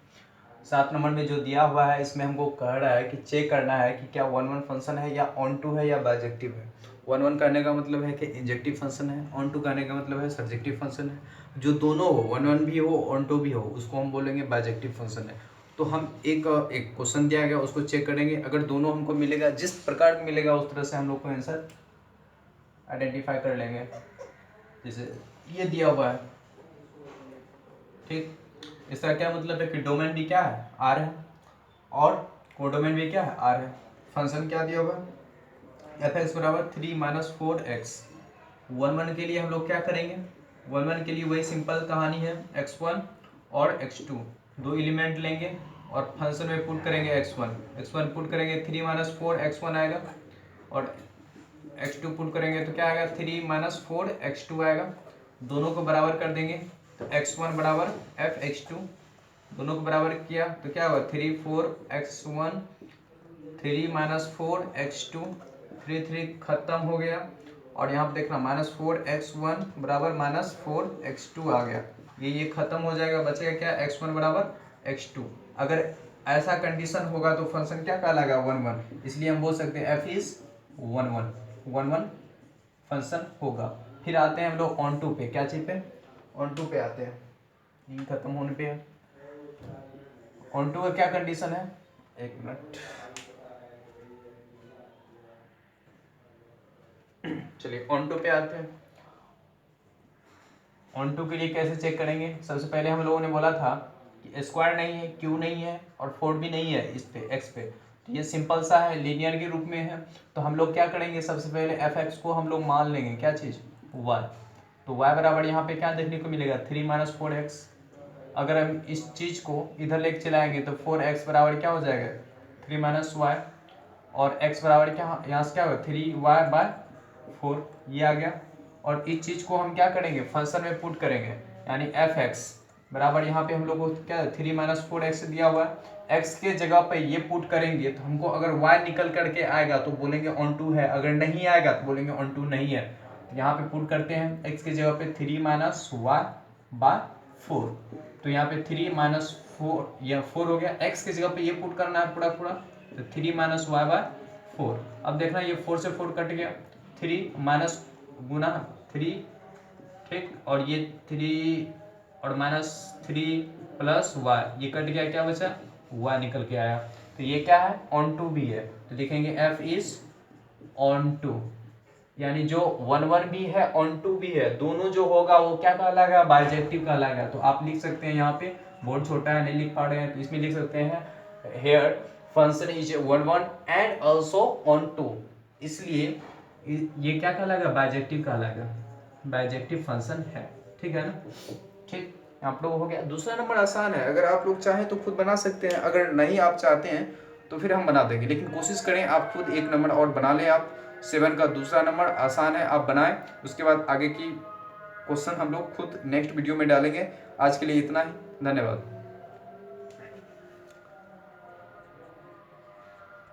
Speaker 1: 7 नंबर में जो दिया हुआ है इसमें हमको कह रहा है कि चेक करना है कि क्या 1 1 फंक्शन है या ऑन टू है या बाइजेक्टिव है। 1 1 करने का मतलब है कि इंजेक्टिव फंक्शन है, ऑन टू करने का मतलब है सर्जेक्टिव फंक्शन है। जो दोनों हो, 1 1 भी हो ऑन टू भी हो, उसको हम बोलेंगे बाइजेक्टिव फंक्शन है। तो हम एक क्वेश्चन दिया गया उसको चेक करेंगे, अगर दोनों हमको मिलेगा, जिस प्रकार मिलेगा उस तरह से हम लोग को आंसर आइडेंटिफाई कर लेंगे। जैसे ये दिया हुआ है, ठीक, इसका क्या मतलब है कि डोमेन भी क्या है, आर है, और कोडोमेन भी क्या है, आर है। फंक्शन क्या दिया हुआ है, एफ एक्स बराबर 3 - 4x। 1 1 के लिए हम लोग क्या करेंगे, 1 1 के लिए वही सिंपल कहानी है, x1 और x2 दो एलिमेंट लेंगे और फंक्शन में पुट करेंगे x1 पुट करेंगे 3 - 4x1 आएगा, और x2 पुट करेंगे तो क्या आएगा, 3 - 4x2 आएगा। दोनों को बराबर कर देंगे तो x1 बराबर f(x2), दोनों को बराबर किया तो क्या होगा, 3 4x1 3 - 4x2, 3 खत्म हो गया, और यहाँ पे देखना -4x1 बराबर -4x2 आ गया, ये खत्म हो जाएगा, बचेगा क्या, x1 बराबर x2। अगर ऐसा कंडीशन होगा तो फंक्शन क्या कहलाएगा, 1 1, इसलिए हम बोल सकते हैं f इज 1 1 फंक्शन होगा। फिर आते हैं हम लोग ऑन टू पे, क्या चीज पे, ऑन टू पे आते हैं, ये खत्म होने पे है। ऑन टू का क्या कंडीशन है, एक मिनट, चलिए ऑन टू पे आते हैं। ऑन टू के लिए कैसे चेक करेंगे, सबसे पहले हम लोगों ने बोला था कि स्क्वायर नहीं है, क्यू नहीं है, और 4 भी नहीं है इस पे, एक्स पे, तो ये सिंपल सा है, लीनियर के रूप में है। तो हम लोग क्या करेंगे, सबसे पहले एफ एक्स को हम लोग मान लेंगे क्या चीज़, वाई। तो वाई बराबर यहाँ पे क्या देखने को मिलेगा, 3 - 4x। अगर हम इस चीज़ को इधर लेके चलाएंगे तो 4x बराबर क्या हो जाएगा, 3 - y, और x बराबर क्या, यहाँ से क्या होगा, 3y/4, ये आ गया। और इस चीज़ को हम क्या करेंगे, फंक्शन में पुट करेंगे, यानी एफ एक्स बराबर यहाँ पे हम लोग को क्या 3 - 4x दिया हुआ है, x के जगह पे ये पुट करेंगे तो हमको अगर y निकल करके आएगा तो बोलेंगे ऑन टू है, अगर नहीं आएगा तो बोलेंगे ऑन टू नहीं है। तो यहाँ पे पुट करते हैं x के जगह पे 3 - y/4, तो यहाँ पे 3 - 4, यह 4 हो गया, x के जगह पे ये पुट करना है पूरा पूरा, तो 3 - y/4। अब देखना ये 4 से 4 कट गया, 3 माइनस गुना 3, ठीक, और ये 3 और -3 प्लस y, ये कट गया, क्या बचा, y निकल के आया। तो ये क्या है, ऑन टू भी है, तो लिखेंगे f इज ऑन टू, यानी जो 1 1 भी है ऑन टू भी है, दोनों जो होगा वो क्या कहलाएगा, बाइजेक्टिव कहलाएगा। तो आप लिख सकते हैं, यहाँ पे बोर्ड छोटा है नहीं लिख पा रहे हैं तो इसमें लिख सकते हैं, here function is 1 1 and also onto, इसलिए ये क्या कहलाएगा, बाइजेक्टिव कहलाएगा, बाइजेक्टिव फंक्शन है, ठीक है ना। ठीक, आप लोग हो गया। दूसरा नंबर आसान है, अगर आप लोग चाहें तो खुद बना सकते हैं, अगर नहीं आप चाहते हैं तो फिर हम बना देंगे, लेकिन कोशिश करें आप खुद एक नंबर और बना लें। आप 7 का दूसरा नंबर आसान है, आप बनाएं, उसके बाद आगे की क्वेश्चन हम लोग खुद नेक्स्ट वीडियो में डालेंगे। आज के लिए इतना ही, धन्यवाद।